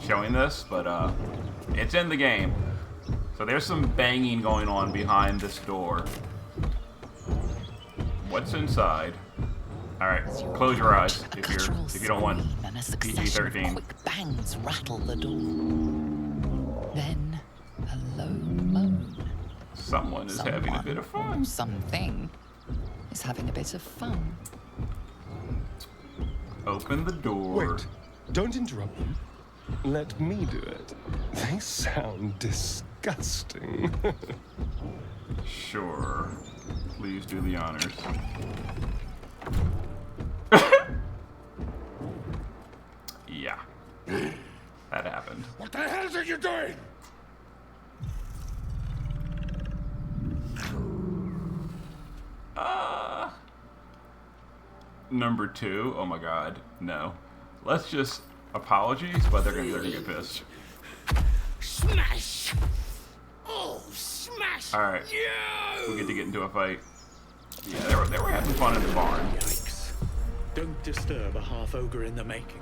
showing this, but it's in the game. So there's some banging going on behind this door. What's inside? Alright, close your eyes if you don't want BG3. Quick bangs rattle the door. Then a low moan. Someone is having a bit of fun. Something is having a bit of fun. Open the door. Wait, don't interrupt them. Let me do it. They sound disgusting. Sure. Please do the honors. Yeah. That happened. What the hell are you doing? Number 2. Oh my god. No. Let's just apologies, but they're gonna get pissed. Smash! Oh, smash! Alright. We get to get into a fight. Yeah, they were having fun in the barn. Yikes. Don't disturb a half ogre in the making.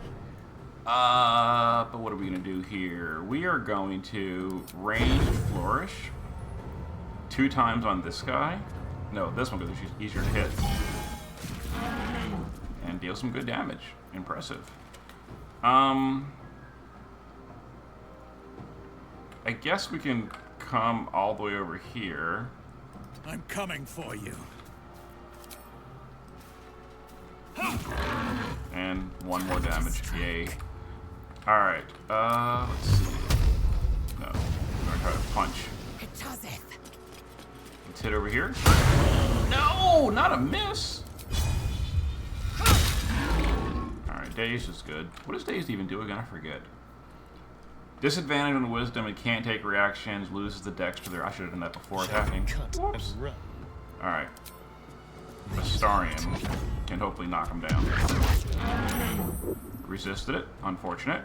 But what are we gonna do here? We are going to ranged flourish 2 times on this guy. No, this one because it's easier to hit. And deal some good damage. Impressive. I guess we can come all the way over here. I'm coming for you. And 1 more damage. Yay. Alright, let's see. No, I'm gonna try to punch. Let's hit over here. No, not a miss. Alright, Daze is good. What does Daze even do again? I forget. Disadvantage on wisdom and can't take reactions, loses the dex to their. I should have done that before attacking. Whoops. Alright. Astarion can hopefully knock him down. Resisted it. Unfortunate.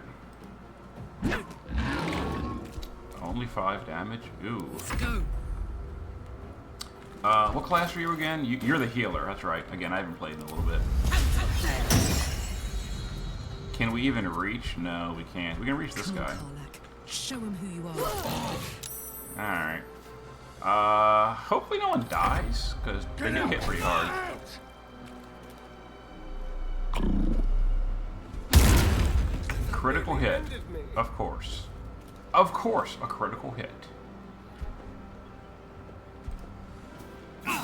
Only 5 damage. Ooh. Let's go. What class are you again? You're the healer. That's right. Again, I haven't played in a little bit. Can we even reach? No, we can't. We can reach this guy. Show him who you are. Alright. Hopefully no one dies, because they get hit pretty hard. Critical hit. Of course. Of course, a critical hit. Damn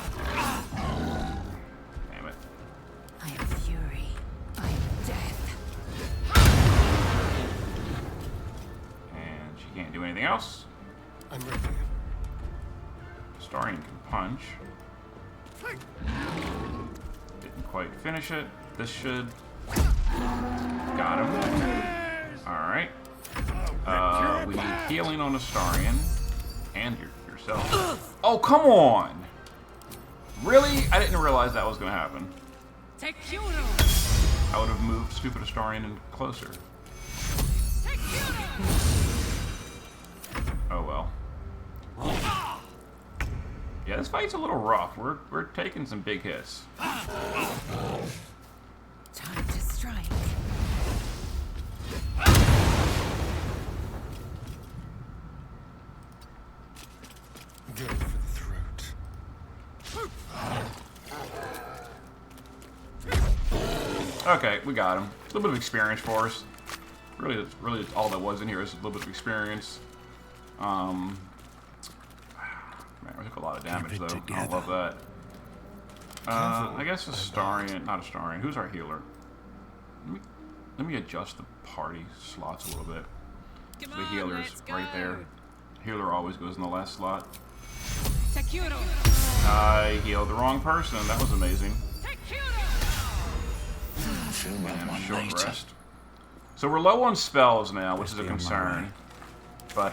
it. I am fury. I am death. And she can't do anything else. I'm ready. Astarion can punch. Didn't quite finish it. This should. Got him. Alright. We need healing on Astarion. And yourself. Oh, come on! Really? I didn't realize that was going to happen. I would have moved stupid Astarion in closer. Oh well. Yeah, this fight's a little rough. We're taking some big hits. Time to strike. Go for the throat. Okay, we got him. A little bit of experience for us. Really, all that was in here is a little bit of experience. Man, we took a lot of damage though. I don't love that. I guess Astarion, not Astarion. Who's our healer? Let me adjust the party slots a little bit. So the healer's right there. Healer always goes in the last slot. I healed the wrong person. That was amazing. And short rest. So we're low on spells now, which is a concern. But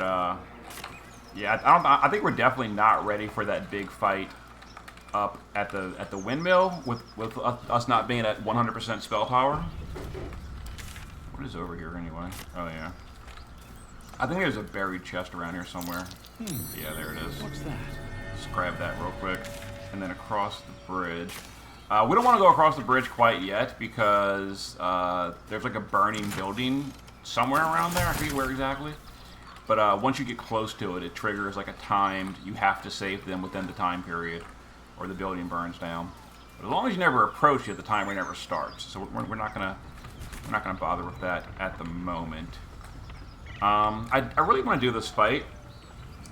yeah, I think we're definitely not ready for that big fight up at the Windmill with us not being at 100% spell power. What is over here anyway? Oh yeah. I think there's a buried chest around here somewhere. Yeah, there it is. What's that? Just grab that real quick. And then across the bridge. We don't want to go across the bridge quite yet because there's like a burning building somewhere around there. I forget where exactly. But once you get close to it, it triggers like a timed, you have to save them within the time period or the building burns down. But as long as you never approach it, the timer never starts. So we're not gonna bother with that at the moment. I really want to do this fight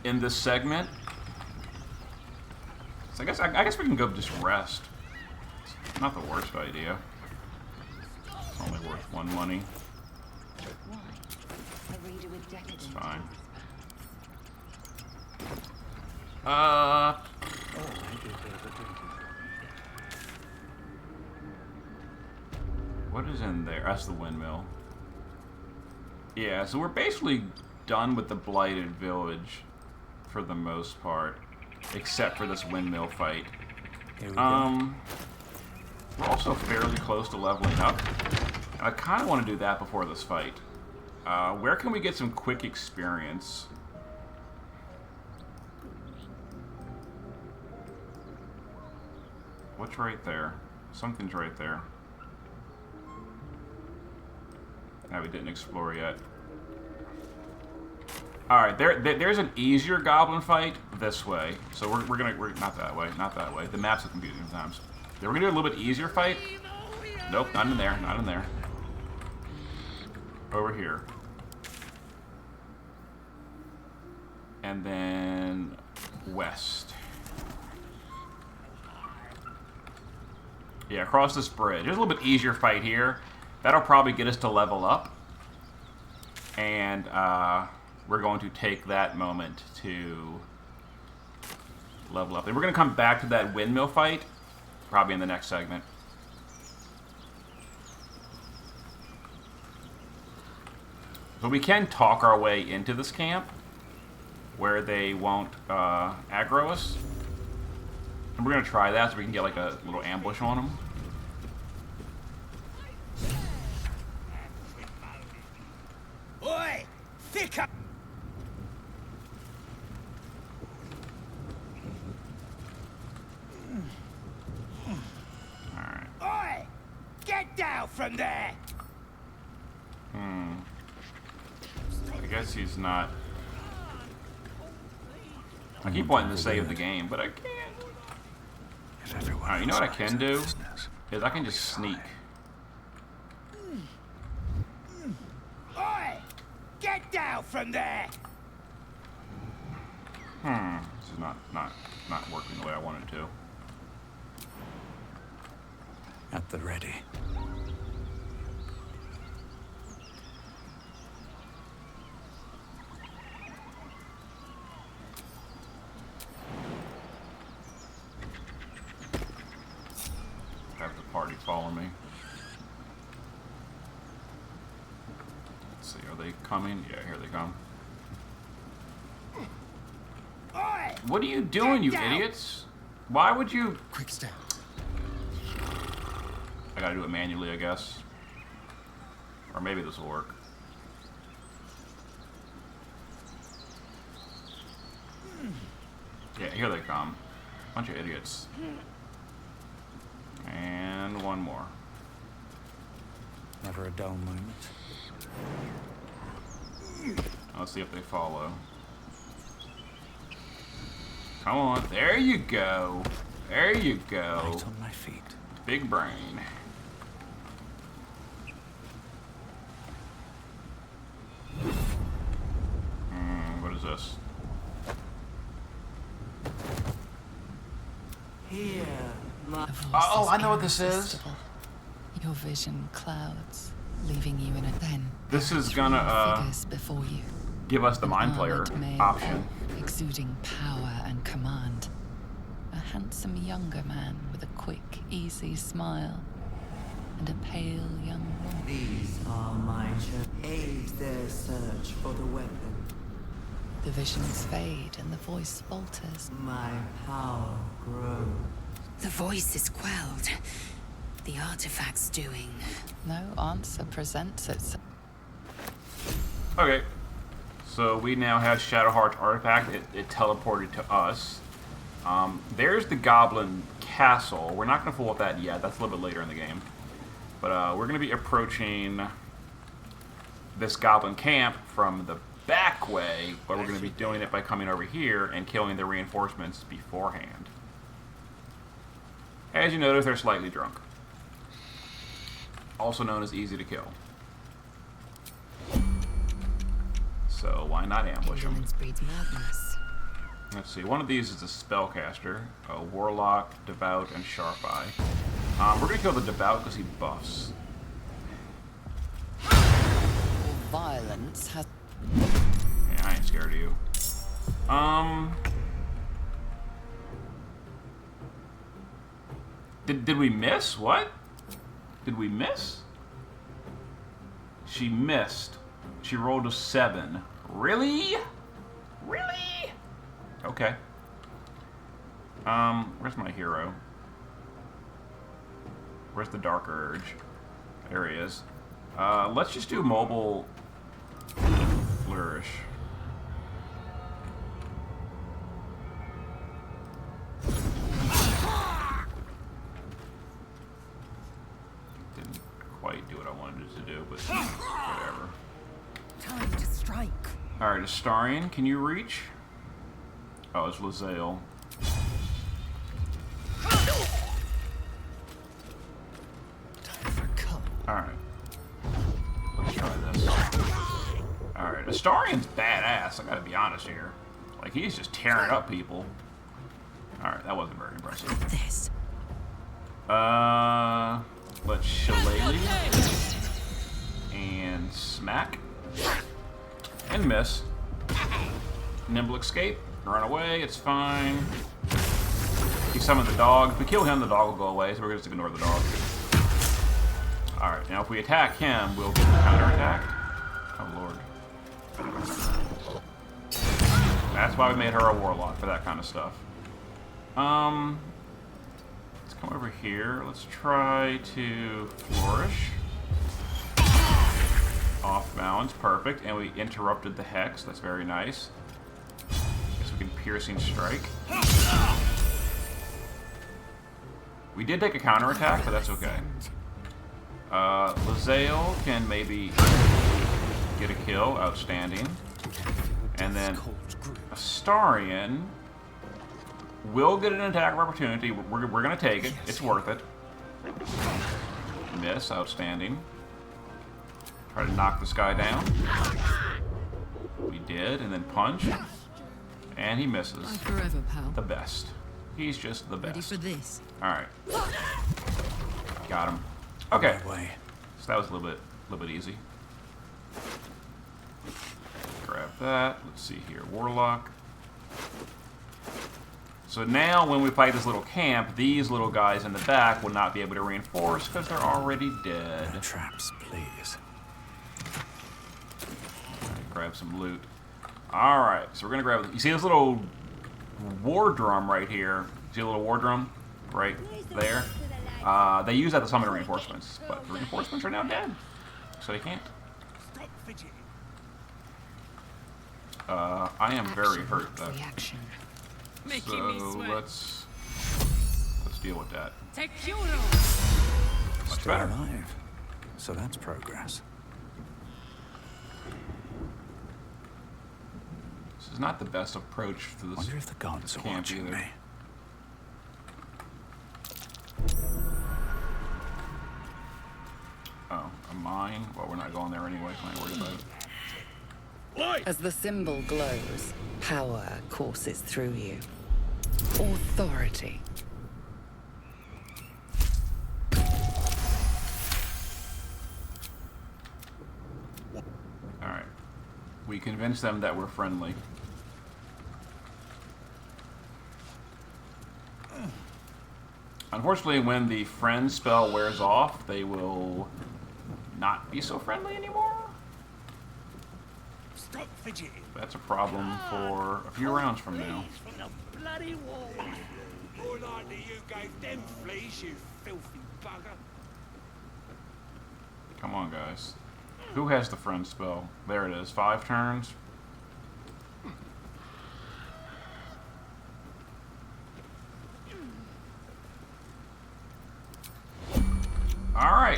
in this segment. So I guess we can go just rest. It's not the worst idea. It's only worth 1 money. It's fine. What is in there? That's the windmill. Yeah, so we're basically done with the blighted village for the most part, except for this windmill fight. We're also fairly close to leveling up. I kind of want to do that before this fight. Where can we get some quick experience? What's right there? Something's right there. No, we didn't explore yet. Alright, there's an easier goblin fight this way. So we're not that way, not that way. The map's are confusing sometimes. We're gonna do a little bit easier fight. Nope, not in there, not in there. Over here. And then west. Yeah, across this bridge. There's a little bit easier fight here. That'll probably get us to level up. And we're going to take that moment to level up. And we're going to come back to that windmill fight probably in the next segment. But we can talk our way into this camp where they won't aggro us. And we're going to try that so we can get like a little ambush on them. Oi! Thick up! Alright. Oi! Get down from there! I guess he's not... I keep wanting to save the game, but I can't. Alright, you know what I can do? Is I can just sneak. Oi! Get down from there! This is not working the way I wanted it to. At the ready. Have the party follow me. Let's see, are they coming? Yeah, here they come. Oi! What are you doing, you idiots? Why would you... Quick step. I gotta do it manually, I guess. Or maybe this will work. Yeah, here they come. Bunch of idiots. And one more. Never a dull moment. Let's see if they follow. Come on, there you go. There you go. Right on my feet. Big brain. What is this? Here, Oh, I know what this is. Your vision clouds, leaving you in a den. This is gonna figures before you. give us the mind player option. Exuding power and command. A handsome younger man with a quick, easy smile. And a pale young woman. These are my aid their search for the weapon. The visions fade and the voice falters. My power grows. The voice is quelled. The artifact's doing. No answer presents itself. Okay. So we now have Shadowheart's artifact. It teleported to us. There's the Goblin Castle. We're not going to fool with that yet. That's a little bit later in the game. But we're going to be approaching this Goblin camp from the back way, but we're going to be doing it by coming over here and killing the reinforcements beforehand. As you notice, they're slightly drunk. Also known as easy to kill. So why not ambush them? Let's see, one of these is a spellcaster, a warlock, devout, and sharp eye. We're going to kill the devout because he buffs. Violence has... Yeah, I ain't scared of you. Did we miss? What? Did we miss? She missed. She rolled a 7. Really? Really? Okay. Where's my hero? Where's the Dark Urge? There he is. Let's just do mobile flourish. Didn't quite do what I wanted it to do, but whatever. Time to strike. Alright, Astarion, can you reach? Oh, it's Lae'zel. Alright. Let's try this. Alright, Astarion's badass, I gotta be honest here. Like, he's just tearing up people. Alright, that wasn't very impressive. This. Let's Shillelagh. And smack. And miss. Nimble escape. Run away, it's fine. He summoned the dog. If we kill him, the dog will go away, so we're gonna just ignore the dog. Alright, now if we attack him, we'll get counterattacked. Oh lord. That's why we made her a warlock, for that kind of stuff. Let's come over here. Let's try to flourish. Off balance, perfect. And we interrupted the hex, that's very nice. Guess we can piercing strike. We did take a counterattack, but that's okay. Lae'zel can maybe get a kill, outstanding. And then Astarion will get an attack of opportunity. We're going to take it. It's worth it. Miss, outstanding. Try to knock this guy down. We did, and then punch. And he misses. Bye forever, pal. The best. He's just the best. Ready for this? Alright. Got him. Okay. So that was a little bit easy. Grab that. Let's see here. Warlock. So now when we fight this little camp, these little guys in the back will not be able to reinforce because they're already dead. No traps, please. Alright, grab some loot. Alright, so we're gonna grab, you see this little war drum right here? See a little war drum right there? They use that to summon reinforcements, but the reinforcements are now dead, so they can't. I am very hurt though. So let's deal with that. Much Still better. alive. So that's progress. This is not the best approach to this. Wonder if the gods are watching me. Oh, a mine? Well, we're not going there anyway, so I ain't worried about it. As the symbol glows, power courses through you. Authority. Alright. We convinced them that we're friendly. Unfortunately, when the friend spell wears off, they will not be so friendly anymore. Stop fidgeting. That's a problem for a few rounds from now. From the bloody wall. More likely you gave them fleas, you filthy bugger. Come on, guys. Who has the friend spell? There it is. 5 turns.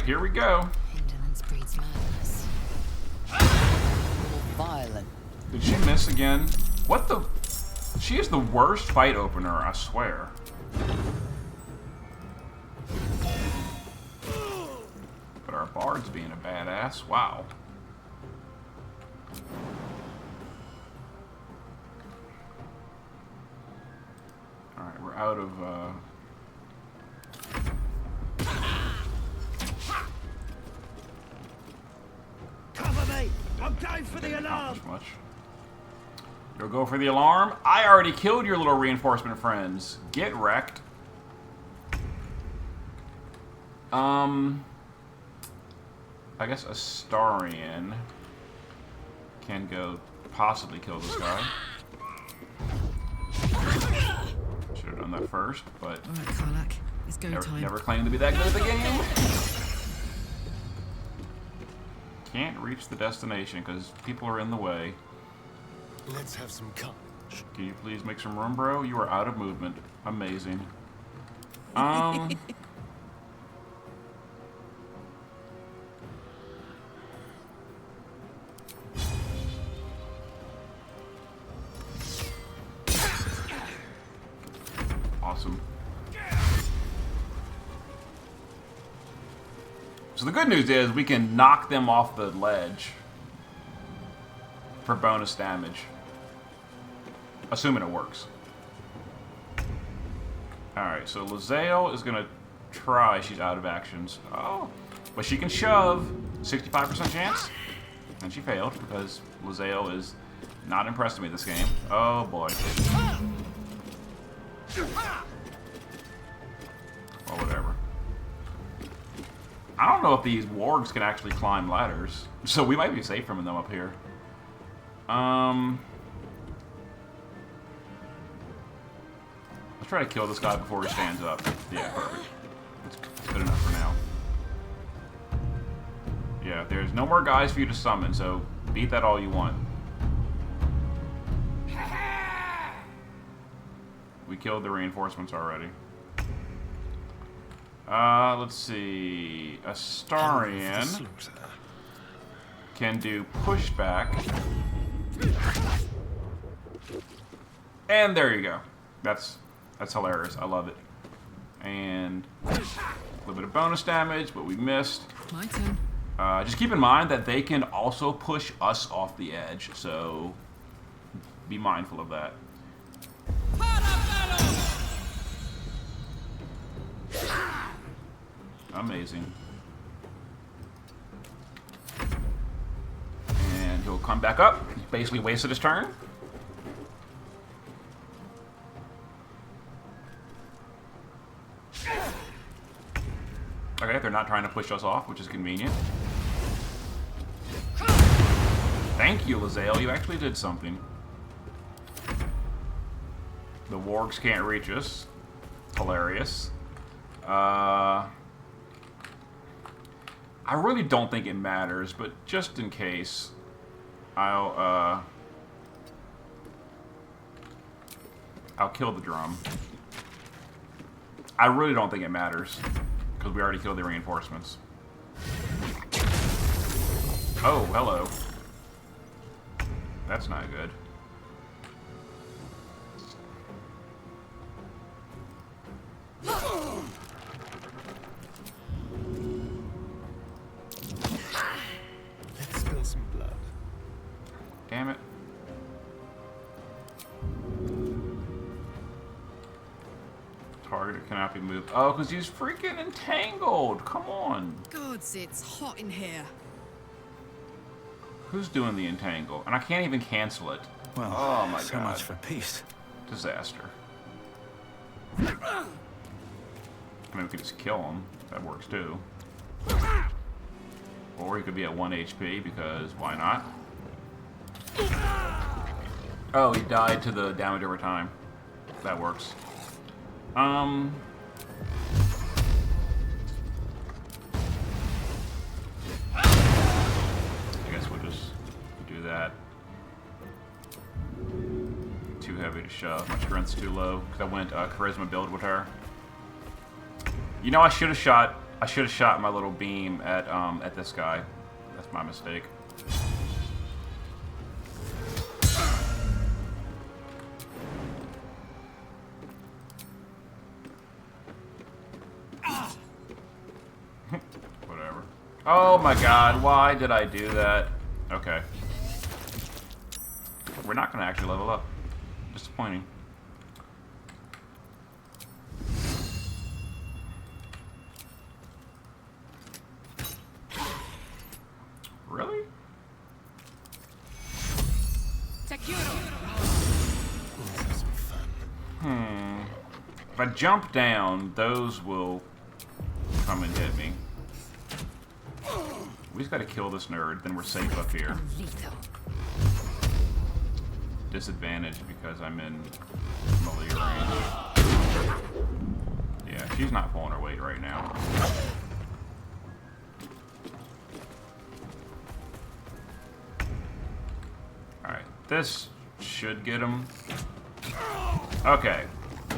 here we go. Indolence breeds madness. Violent. Did she miss again? What the? She is the worst fight opener, I swear. But our bard's being a badass. Wow. Alright, we're out of, Cover me! I'm going for the alarm! much. You'll go for the alarm? I already killed your little reinforcement friends. Get wrecked. I guess Astarion can go possibly kill this guy. Should have done that first, but All right, Karlak, it's go time. never claimed to be that good at the game. Can't reach the destination because people are in the way. Let's have some courage. Can you please make some room, bro? You are out of movement. Amazing. Awesome. So the good news is we can knock them off the ledge for bonus damage. Assuming it works. Alright, so Lae'zel is gonna try. She's out of actions. Oh, but she can shove. 65% chance. And she failed because Lae'zel is not impressed with me this game. Oh boy. Or whatever. I don't know if these wargs can actually climb ladders, so we might be safe from them up here. Let's try to kill this guy before he stands up. Yeah, perfect. That's good enough for now. Yeah, there's no more guys for you to summon, so beat that all you want. We killed the reinforcements already. Let's see. Astarion can do pushback. And there you go. That's hilarious. I love it. And a little bit of bonus damage, but we missed. My turn. Just keep in mind that they can also push us off the edge, so be mindful of that. Amazing. And he'll come back up. He basically wasted his turn. Okay, they're not trying to push us off, which is convenient. Thank you, Lae'zel. You actually did something. The wargs can't reach us. Hilarious. I really don't think it matters, but just in case, I'll kill the drum. I really don't think it matters, because we already killed the reinforcements. Oh, hello. That's not good. Let's spill some blood. Damn it. Target cannot be moved. Oh, because he's freaking entangled. Come on. Gods, it's hot in here. Who's doing the entangle? And I can't even cancel it. Well, oh my so god. much for peace. Disaster. I mean, we could just kill him. That works too. Or he could be at 1 HP because why not? Oh, he died to the damage over time. That works. I guess we'll just do that. Too heavy to shove. My strength's too low because I went charisma build with her. You know, I should have shot I should have shot my little beam at this guy. That's my mistake. Whatever. Oh my god, why did I do that? Okay. We're not going to actually level up. Disappointing. Really? If I jump down, those will come and hit me. We just gotta kill this nerd, then we're safe up here. Disadvantage because I'm in melee range. Yeah, she's not pulling her weight right now. Alright, this should get him. Okay,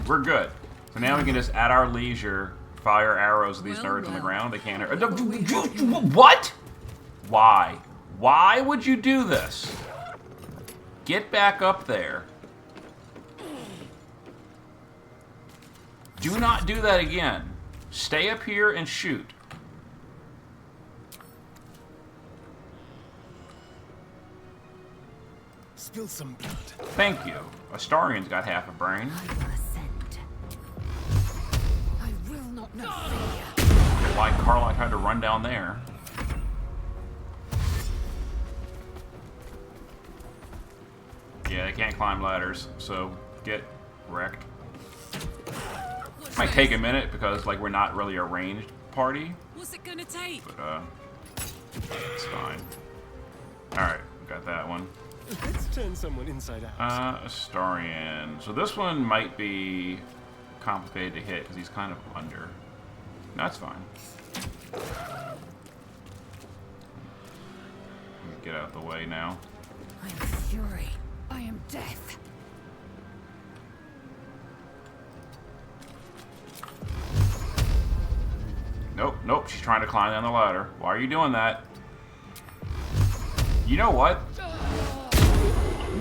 we're good. So now we can just, at our leisure, fire arrows at these nerds on the ground. They can't hurt. What? Why? Why would you do this? Get back up there. Do not do that again. Stay up here and shoot. Spill some blood. Thank you. Astarian's got half a brain. I will not know. Why Carla tried to run down there. Yeah, they can't climb ladders, so get wrecked. Might take a minute because like we're not really a ranged party. What's it gonna take? But it's fine. Alright, got that one. Let's turn someone inside out. Astarian. So this one might be complicated to hit because he's kind of under. That's fine. Get out of the way now. I am fury. I am death. Nope, nope, she's trying to climb down the ladder. Why are you doing that? You know what?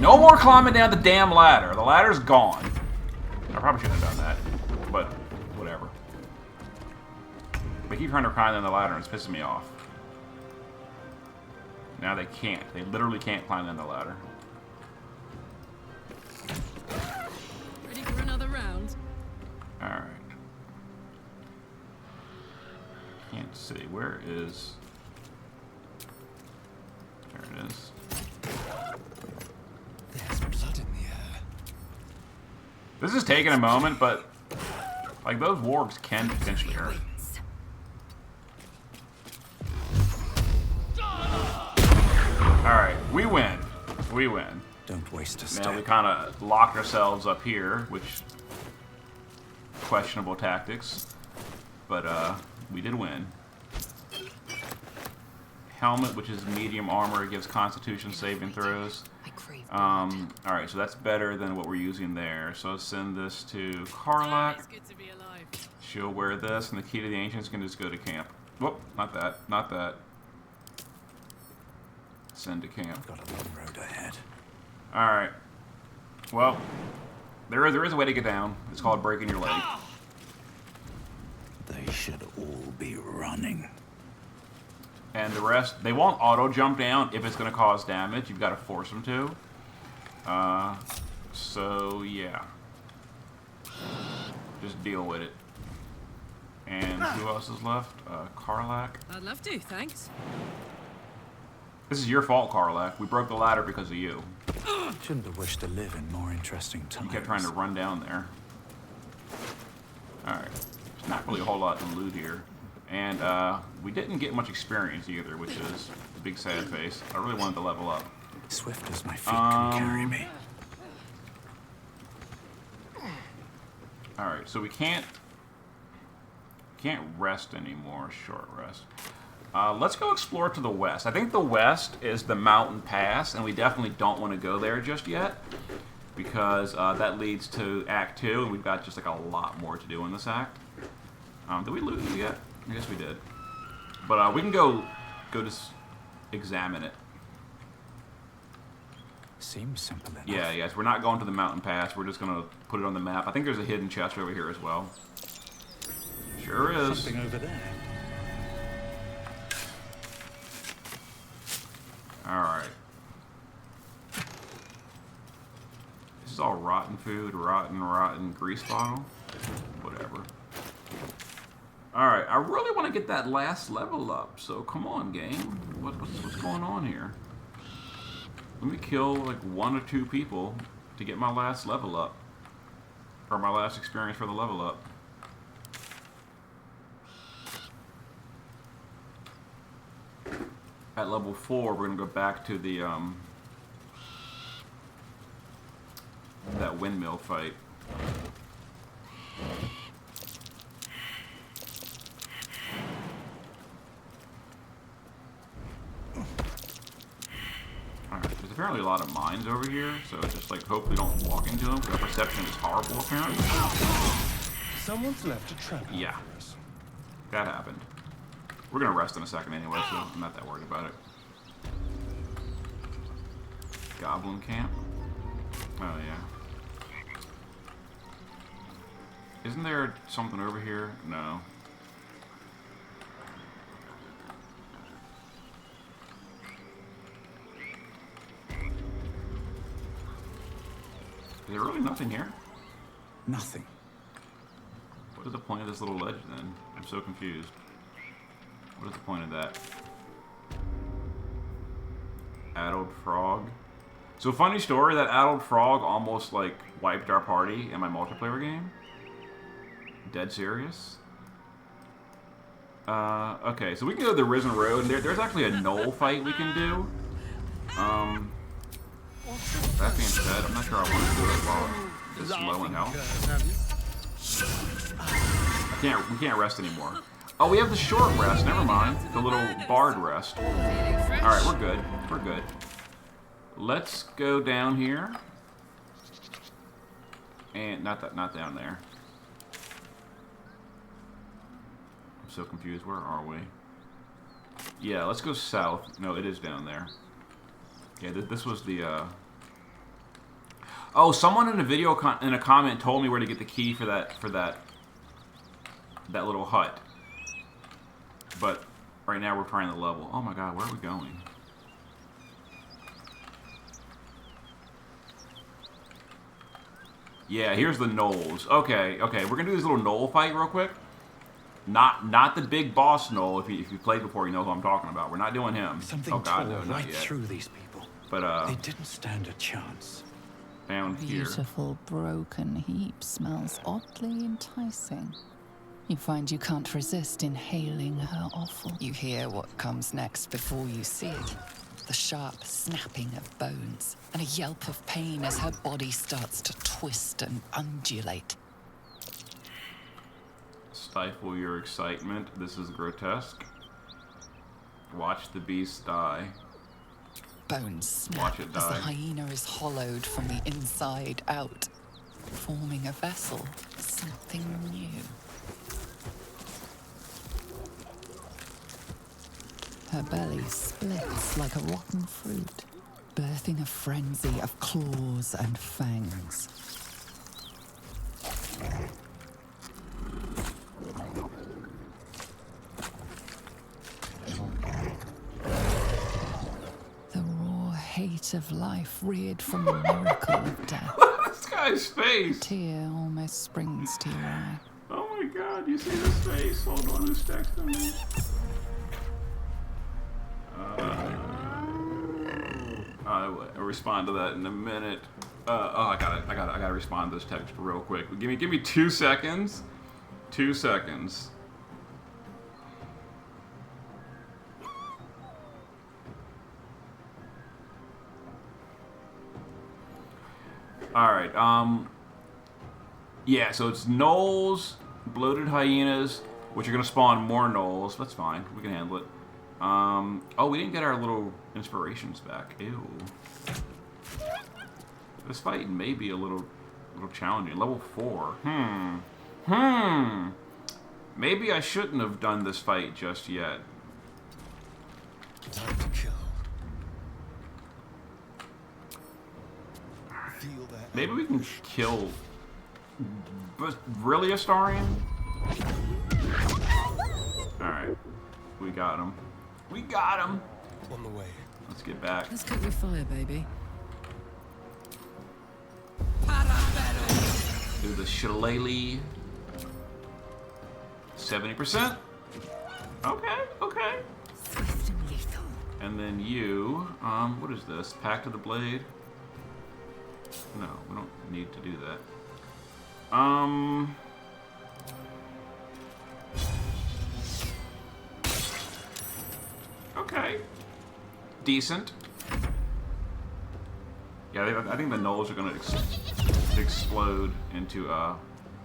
No more climbing down the damn ladder. The ladder's gone. I probably shouldn't have done that, but whatever. They keep trying to climb down the ladder and it's pissing me off. Now they can't. They literally can't climb down the ladder. Ready for another round? Alright. Can't see. Where is... There it is. There's blood in the air. This is taking a moment, but... Like, those wargs can potentially hurt. Alright, we win. We win. Don't waste a step. Now we kind of locked ourselves up here, which... Questionable tactics. But, we did win. Helmet, which is medium armor, gives constitution saving throws. Alright, so that's better than what we're using there. So send this to Karlak. She'll wear this, and the key to the ancients can just go to camp. Whoop, not that, not that. Send to camp. Got a long road ahead. Alright. Well, there is a way to get down. It's called breaking your leg. They should all be running. And the rest, they won't auto jump down if it's going to cause damage. You've got to force them to. So, yeah. Just deal with it. And who else is left? Karlak. I'd love to, thanks. This is your fault, Karlak. We broke the ladder because of you. Shouldn't have wished to live in more interesting times. You kept trying to run down there. Alright. There's not really a whole lot to loot here. And we didn't get much experience either, which is a big sad face. I really wanted to level up. Swift as my feet can carry me. Alright, so we can't rest anymore, short rest. Let's go explore to the west. I think the west is the mountain pass, and we definitely don't want to go there just yet, because that leads to Act 2, and we've got just like a lot more to do in this act. Did we loot it yet? I guess we did. But we can go just examine it. Seems simple enough. Yeah, yes. We're not going to the mountain pass. We're just gonna put it on the map. I think there's a hidden chest over here as well. Sure is. Something over there. Alright. This is all rotten food, rotten grease bottle. Whatever. Alright, I really want to get that last level up, so come on, game. What's going on here? Let me kill like 1 or 2 people to get my last level up. Or my last experience for the level up. At level 4, we're gonna go back to the that windmill fight. Alright, there's apparently a lot of mines over here, so just like hope we don't walk into them, because our perception is horrible apparently. Someone's left a trap. Yeah. That happened. We're gonna rest in a second anyway, so I'm not that worried about it. Goblin camp? Oh yeah. Isn't there something over here? No. Is there really nothing here? Nothing. What is the point of this little ledge then? I'm so confused. What is the point of that? Addled frog. So funny story, that addled frog almost like wiped our party in my multiplayer game. Dead serious. Okay, so we can go to the Risen Road, and there's actually a knoll fight we can do. That being said, I'm not sure I want to do it while it's low in health. We can't rest anymore. Oh, we have the short rest. Never mind. The little bard rest. All right, we're good. We're good. Let's go down here. And not down there. I'm so confused. Where are we? Yeah, let's go south. No, it is down there. Yeah, this was the. Oh, someone in a video in a comment told me where to get the key for that little hut. But right now we're trying the level. Oh my god, where are we going? Yeah, here's the gnolls. Okay, we're gonna do this little gnoll fight real quick. Not the big boss gnoll. If you played before, you know who I'm talking about. We're not doing him. Something oh god, tore no, not right yet. through these people. But they didn't stand a chance. Down here. Beautiful broken heap smells oddly enticing. You find you can't resist inhaling her offal. You hear what comes next before you see it. The sharp snapping of bones and a yelp of pain as her body starts to twist and undulate. Stifle your excitement. This is grotesque. Watch the beast die. Bones snap Watch it as the die. hyena is hollowed from the inside out, forming a vessel for something new. Her belly splits like a rotten fruit, birthing a frenzy of claws and fangs. The raw hate of life reared from the miracle of death. This guy's face! A tear almost springs to your eye. Oh my god, you see this face? Hold on, who's texting me? I'll respond to that in a minute. I gotta respond to this text real quick. Give me 2 seconds. 2 seconds. Alright, yeah, so it's gnolls, bloated hyenas, which are gonna spawn more gnolls. That's fine, we can handle it. Oh, we didn't get our little inspirations back. Ew. This fight may be a little challenging. Level 4. Maybe I shouldn't have done this fight just yet. Time to kill. Feel that. Maybe we can kill... But really, Astarion? Alright. We got him. We got him! On the way. Let's get back. Let's cook your fire, baby. Do the shillelagh. 70%. Okay, okay. Swift and lethal. And then you, what is this? Pact of the Blade? No, we don't need to do that. Okay. Decent. Yeah, I think the gnolls are gonna explode into,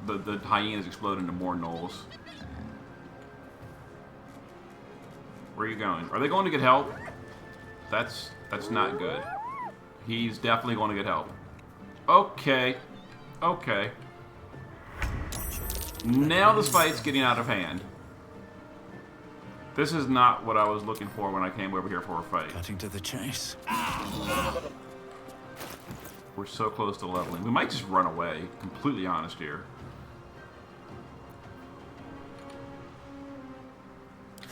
the hyenas explode into more gnolls. Where are you going? Are they going to get help? That's not good. He's definitely going to get help. Okay. Okay. Now this fight's getting out of hand. This is not what I was looking for when I came over here for a fight. Cutting to the chase. We're so close to leveling. We might just run away. Completely honest here.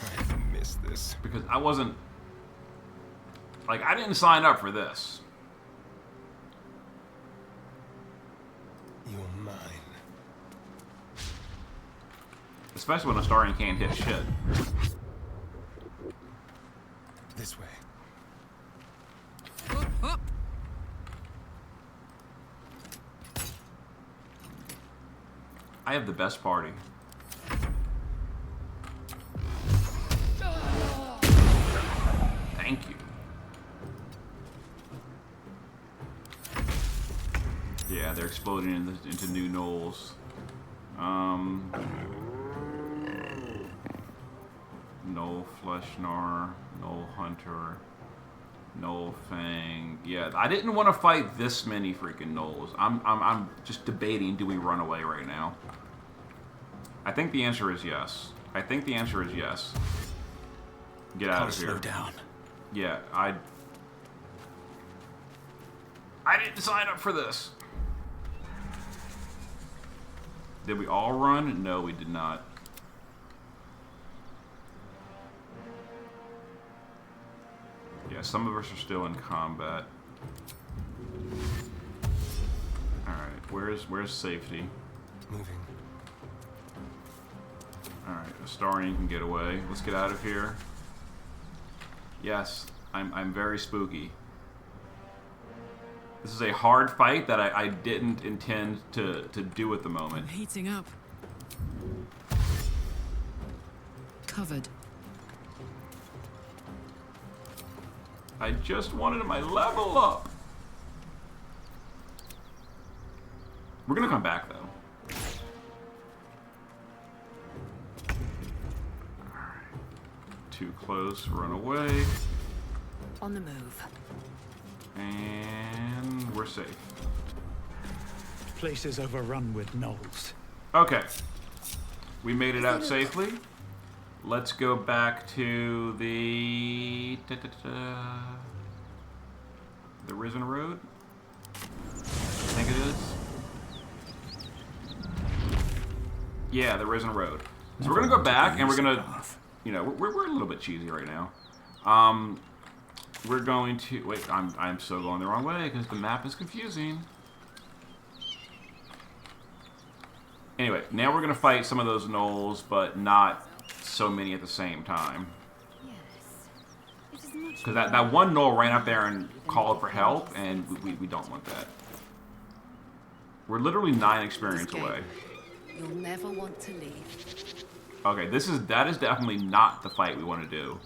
I miss this. Because I wasn't... Like, I didn't sign up for this. You're mine. Especially when Astarion can't hit shit. This way. I have the best party. Thank you. Yeah, they're exploding into new gnolls. Gnoll Fleshnar, Gnoll Hunter, Gnoll Fang. Yeah, I didn't want to fight this many freaking gnolls. I'm just debating, do we run away right now? I think the answer is yes. I think the answer is yes. Get out of here. Slow down. Yeah, I didn't sign up for this. Did we all run? No, we did not. Yeah, some of us are still in combat. Alright, where's safety? Moving. Alright, Astarion can get away. Let's get out of here. Yes, I'm very spooky. This is a hard fight that I didn't intend to do at the moment. I'm heating up. Covered. I just wanted my level up. We're gonna come back though. Too close, run away. On the move. And we're safe. Place is overrun with gnolls. Okay. We made it out safely. Let's go back to the Risen Road. I think it is. Yeah, the Risen Road. So we're gonna go back and we're gonna, you know, we're a little bit cheesy right now. We're going to wait. I'm so going the wrong way because the map is confusing. Anyway, now we're gonna fight some of those gnolls, but not so many at the same time. Because that one gnoll ran up there and called for help, and we don't want that. We're literally 9 experience away. You'll never want to leave. Okay, that is definitely not the fight we want to do.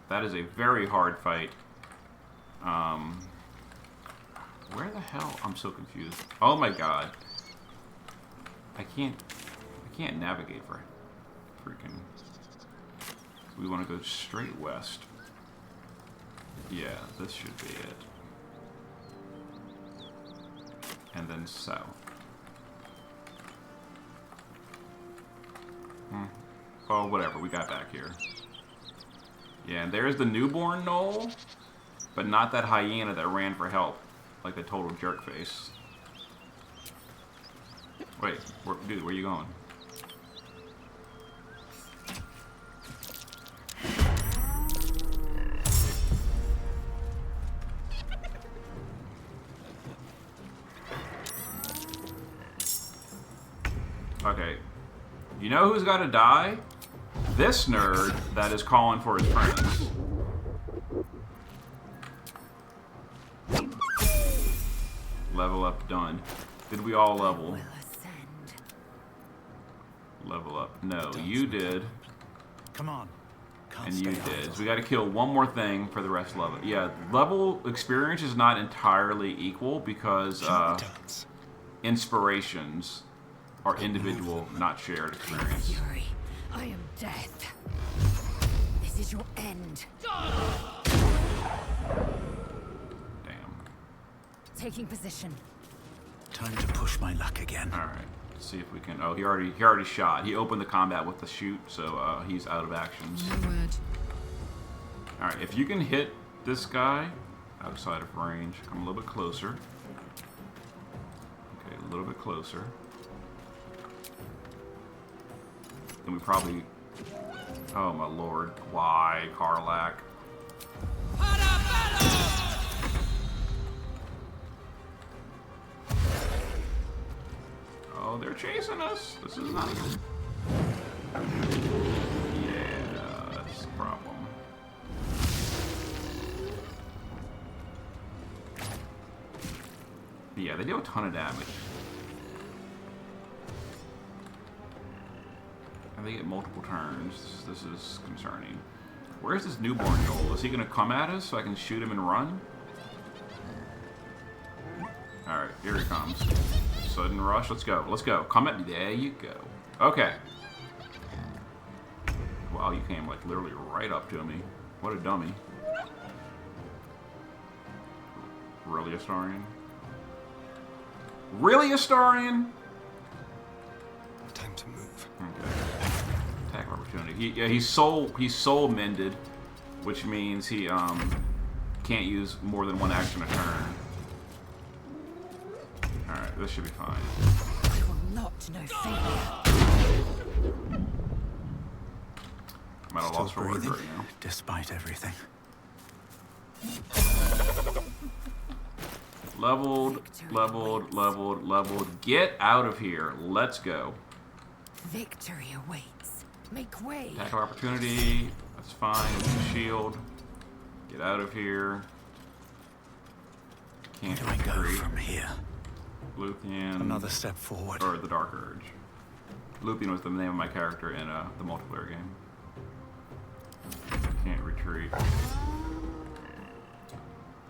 That is a very hard fight. Where the hell? I'm so confused. Oh my god. I can't navigate for freaking. We want to go straight west. Yeah, this should be it. And then south. Oh, whatever. We got back here. Yeah, and there's the newborn knoll, but not that hyena that ran for help, like the total jerk face. Wait, dude, where you going? Okay. You know who's got to die? This nerd that is calling for his friends. Level up, done. Did we all level? Level up. No, you did. Come on. And you did. So we got to kill one more thing for the rest level. Yeah, level experience is not entirely equal because inspirations are individual, not shared experience. Fury, I am death. This is your end. Damn. Taking position. Time to push my luck again. All right. Let's see if we can. Oh, he already shot. He opened the combat with the shoot, so he's out of actions. No word. All right. If you can hit this guy outside of range, come a little bit closer. Okay, a little bit closer. Then we probably. Oh my lord! Why, Karlak? Oh, they're chasing us. This is not good. Yeah, that's the problem. Yeah, they do a ton of damage. And they get multiple turns. This is concerning. Where's this newborn Joel? Is he going to come at us so I can shoot him and run? Alright, here he comes. Sudden rush. Let's go. Let's go. Come at me. There you go. Okay. Wow, you came like literally right up to me. What a dummy. Really, Astarion? Really, Astarion? Time to move. Okay. Attack opportunity. He's soul mended, which means he can't use more than one action a turn. Alright, this should be fine. I will not know failure. I'm at a loss for words right now. Despite everything. Leveled, leveled, leveled, leveled. Get out of here. Let's go. Victory awaits. Make way. Attack of opportunity. That's fine. Shield. Get out of here. Can't Where do I go from here? Luthien. Another step forward. Or the Dark Urge. Luthien was the name of my character in the multiplayer game. Can't retreat.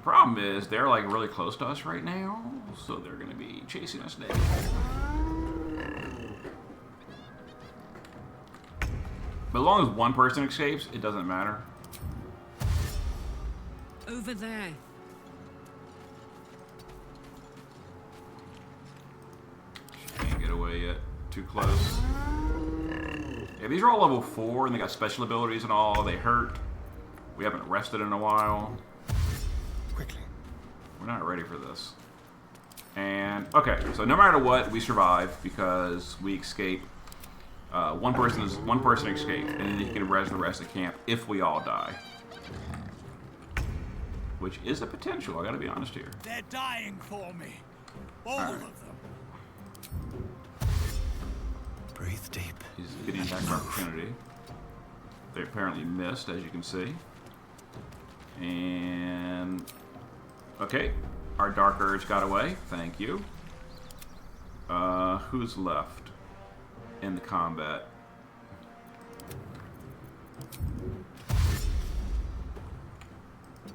Problem is, they're like really close to us right now, so they're going to be chasing us next. But as long as one person escapes, it doesn't matter. Over there. Can't get away yet. Too close. Yeah, these are all level 4, and they got special abilities and all. They hurt. We haven't rested in a while. Quickly. We're not ready for this. And, okay, so no matter what, we survive because we escape. One person escaped, and then you can res the rest of the camp if we all die. Which is a potential, I gotta be honest here. They're dying for me. All of them. Breathe deep. He's getting attack of opportunity. They apparently missed, as you can see. And okay, our Dark Urge got away. Thank you. Who's left in the combat?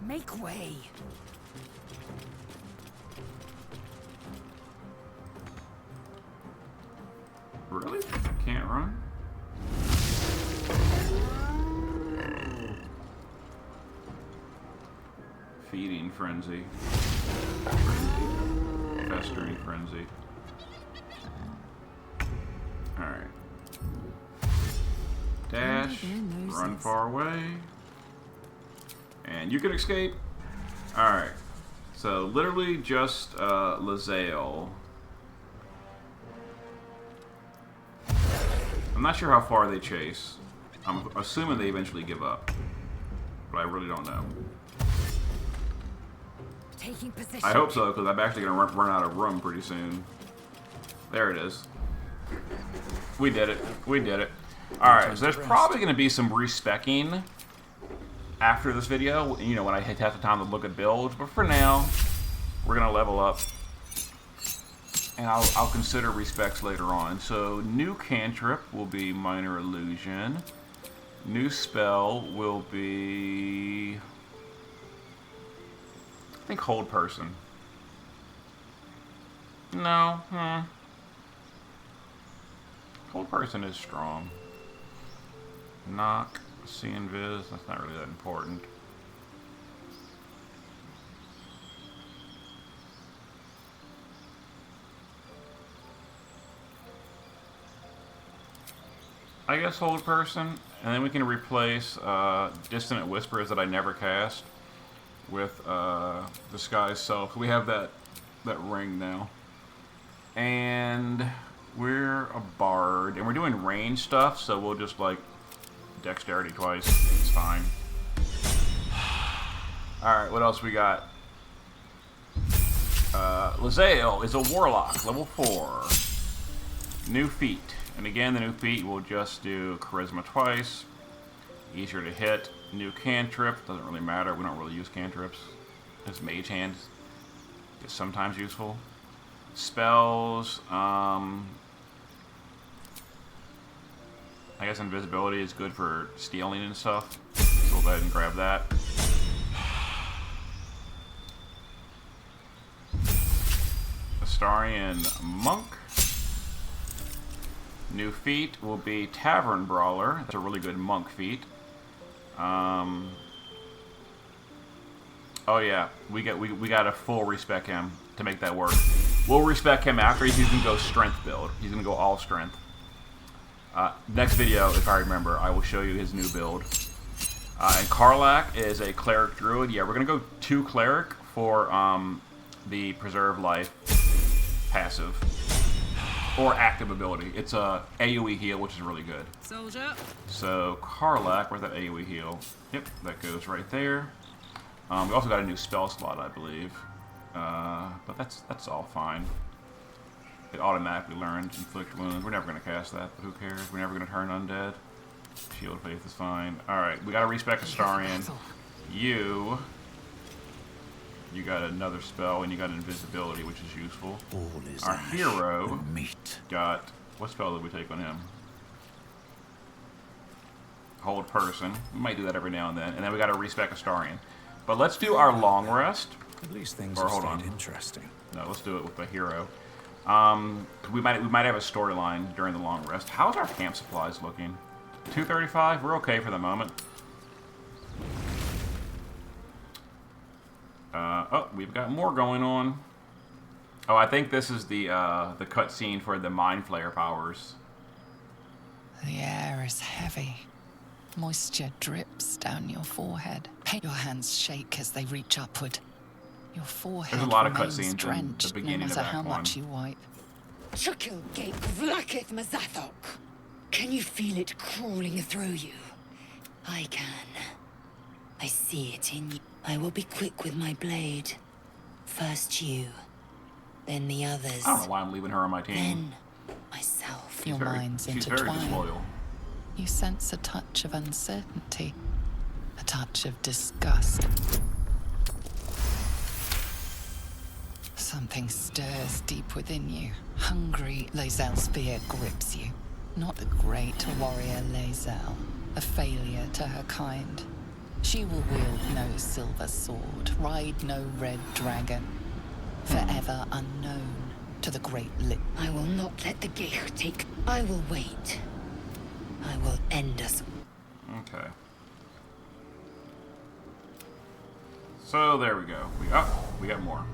Make way. Really? Can't run? Feeding frenzy. Festering frenzy. Alright. Dash. Run far away. And you can escape. Alright. So literally just Lae'zel. I'm not sure how far they chase. I'm assuming they eventually give up. But I really don't know. Taking position. I hope so, because I'm actually going to run out of room pretty soon. There it is. We did it. We did it. Alright, so there's probably going to be some respecking after this video, you know, when I have the time to look at builds. But for now, we're going to level up. And I'll consider respecs later on. So, new cantrip will be Minor Illusion. New spell will be... I think Hold Person. No, Hold Person is strong. Knock, See Invis, that's not really that important. I guess Hold Person, and then we can replace Dissonant Whispers that I never cast with Disguise Self. We have that ring now. And we're a bard, and we're doing range stuff, so we'll just like dexterity twice. It's fine. Alright, what else we got? Lae'zel is a warlock, level 4. New feat. And again, the new feat will just do charisma twice. Easier to hit. New cantrip. Doesn't really matter. We don't really use cantrips. It's mage hand. It's sometimes useful. Spells. I guess invisibility is good for stealing and stuff. So we'll go ahead and grab that. Astarian Monk. New feat will be Tavern Brawler. That's a really good monk feat. Oh yeah, we got to full respec him to make that work. We'll respec him after he's gonna go strength build. He's gonna go all strength. Next video, if I remember, I will show you his new build. And Karlach is a cleric druid. Yeah, we're gonna go 2 cleric for the preserve life passive. Or active ability. It's a AoE heal, which is really good. Soldier. So Karlach, where's that AoE heal? Yep, that goes right there. We also got a new spell slot, I believe. But that's all fine. It automatically learns inflict wounds. We're never gonna cast that, but who cares? We're never gonna turn undead. Shield of Faith is fine. Alright, we gotta respec Astarian. You got another spell, and you got invisibility, which is useful. Our hero got... What spell did we take on him? Hold Person. We might do that every now and then. And then we got to respec Astarian. But let's do our long rest. At least things have stayed interesting. No, let's do it with the hero. We might have a storyline during the long rest. How's our camp supplies looking? 235? We're okay for the moment. Oh, we've got more going on. Oh, I think this is the cutscene for the Mind Flayer powers. The air is heavy. Moisture drips down your forehead. Your hands shake as they reach upward. Your forehead There's a lot of remains cutscenes drenched, in the beginning no of matter Act how 1. much you wipe. Chukil gate vlaketh mazathok. Can you feel it crawling through you? I can. I see it in you. I will be quick with my blade. First you, then the others. I don't know why I'm leaving her on my team. Then myself. Your minds She's very intertwine. disloyal. You sense a touch of uncertainty, a touch of disgust. Something stirs deep within you. Hungry Lae'zel's fear grips you. Not the great warrior Lae'zel, a failure to her kind. She will wield no silver sword, ride no red dragon. Forever unknown to the great lit. I will not let the Geich take. I will wait. I will end us. Okay. So there we go. We got more.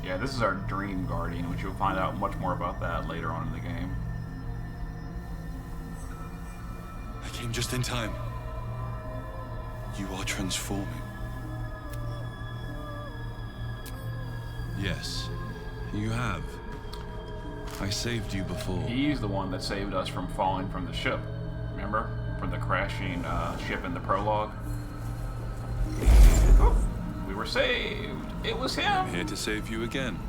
Yeah, this is our Dream Guardian, which you'll find out much more about that later on in the game. I came just in time. You are transforming. Yes, you have. I saved you before. He's the one that saved us from falling from the ship. Remember? From the crashing ship in the prologue. Oh, we were saved. It was him. I'm here to save you again.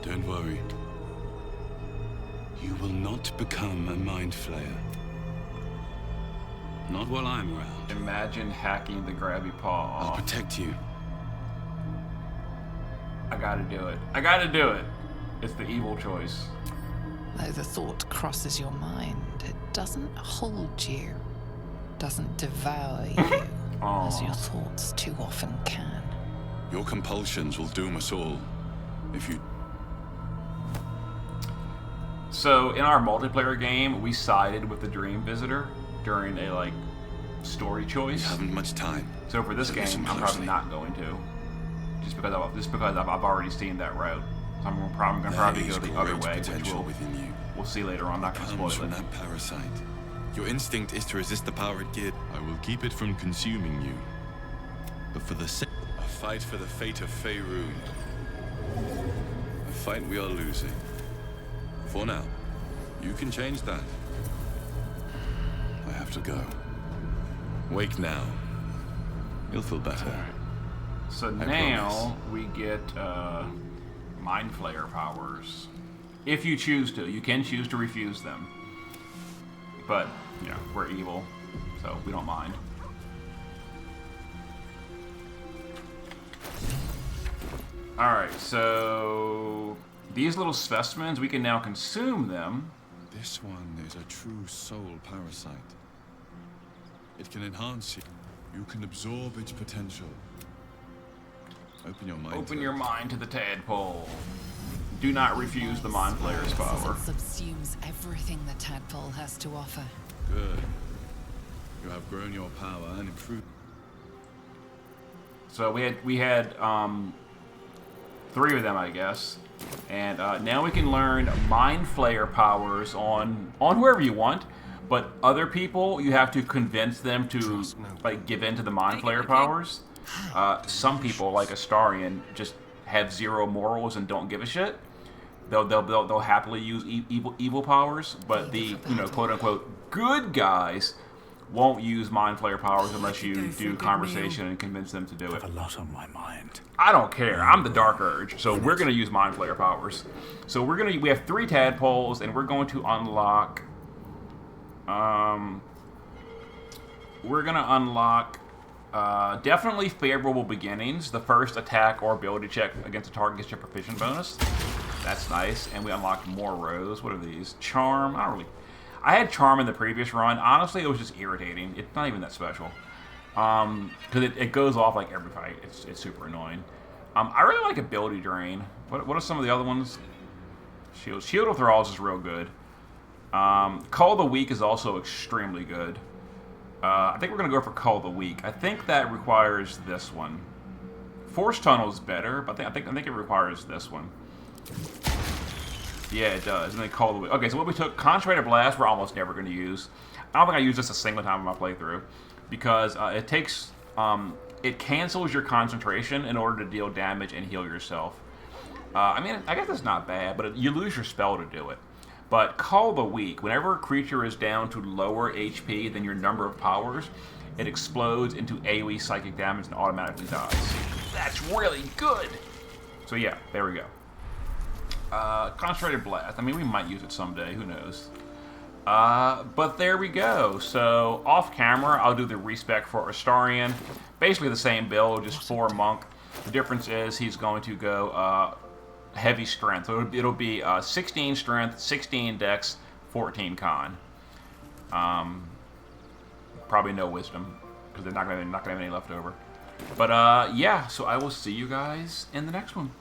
Don't worry. You will not become a mind flayer. Not while I'm around. Imagine hacking the grabby paw. I'll protect you. I gotta do it. I gotta do it. It's the evil choice. Though the thought crosses your mind, it doesn't hold you. Doesn't devour you, as your thoughts too often can. Your compulsions will doom us all. If you... So, in our multiplayer game, we sided with the Dream Visitor during a, like, story choice. We haven't much time. So for this game, I'm probably not going to. Just because I've already seen that route. So I'm gonna probably go the other way, which we'll see later on. I'm not going to spoil from it. that parasite. Your instinct is to resist the power it gives. I will keep it from consuming you. But for the sake... A fight for the fate of Faerun. A fight we are losing. For now. You can change that. I have to go. Wake now. You'll feel better. So now we get Mind Flayer powers. If you choose to. You can choose to refuse them. But, you know, we're evil, so we don't mind. Alright, so these little specimens, we can now consume them. This one is a true soul parasite. It can enhance you. You can absorb its potential. Open your mind. Open your mind to the tadpole. Do not refuse the Mind Flayer's power. It subsumes everything the tadpole has to offer. Good. You have grown your power and improved. So we had 3 of them, I guess, and now we can learn Mind Flayer powers on whoever you want. But other people, you have to convince them to like give in to the Mind Flayer powers. Some people, like Astarion, just have 0 morals and don't give a shit. They'll happily use evil powers, but the quote unquote good guys won't use Mind Flayer powers unless you do conversation and convince them to do it. I have a lot on my mind. I don't care. I'm the Dark Urge, so we're gonna use Mind Flayer powers. So we have 3 tadpoles, and we're going to unlock. We're gonna unlock. Definitely favorable beginnings. The first attack or ability check against a target gets your proficient bonus. That's nice. And we unlocked more rows. What are these? Charm. I had Charm in the previous run. Honestly, it was just irritating. It's not even that special. Because it goes off like every fight. It's super annoying. I really like Ability Drain. What are some of the other ones? Shield of Thralls is real good. Call of the Weak is also extremely good. I think we're going to go for Call of the Weak. I think that requires this one. Force Tunnel is better, but I think it requires this one. Yeah, it does. And then Call of the Weak. Okay, so what we took, Concentrated Blast, we're almost never going to use. I don't think I used this a single time in my playthrough, because it takes, it cancels your concentration in order to deal damage and heal yourself. I mean, I guess that's not bad, but you lose your spell to do it. But Call of the Weak, whenever a creature is down to lower HP than your number of powers, it explodes into AoE psychic damage and automatically dies. That's really good! So yeah, there we go. Concentrated Blast. I mean, we might use it someday, who knows. But there we go. So, off camera, I'll do the respec for Astarion. Basically the same build, just 4 Monk. The difference is he's going to go heavy strength. So it'll be 16 strength, 16 dex, 14 con. Probably no wisdom, because they're not gonna have any left over. But yeah, so I will see you guys in the next one.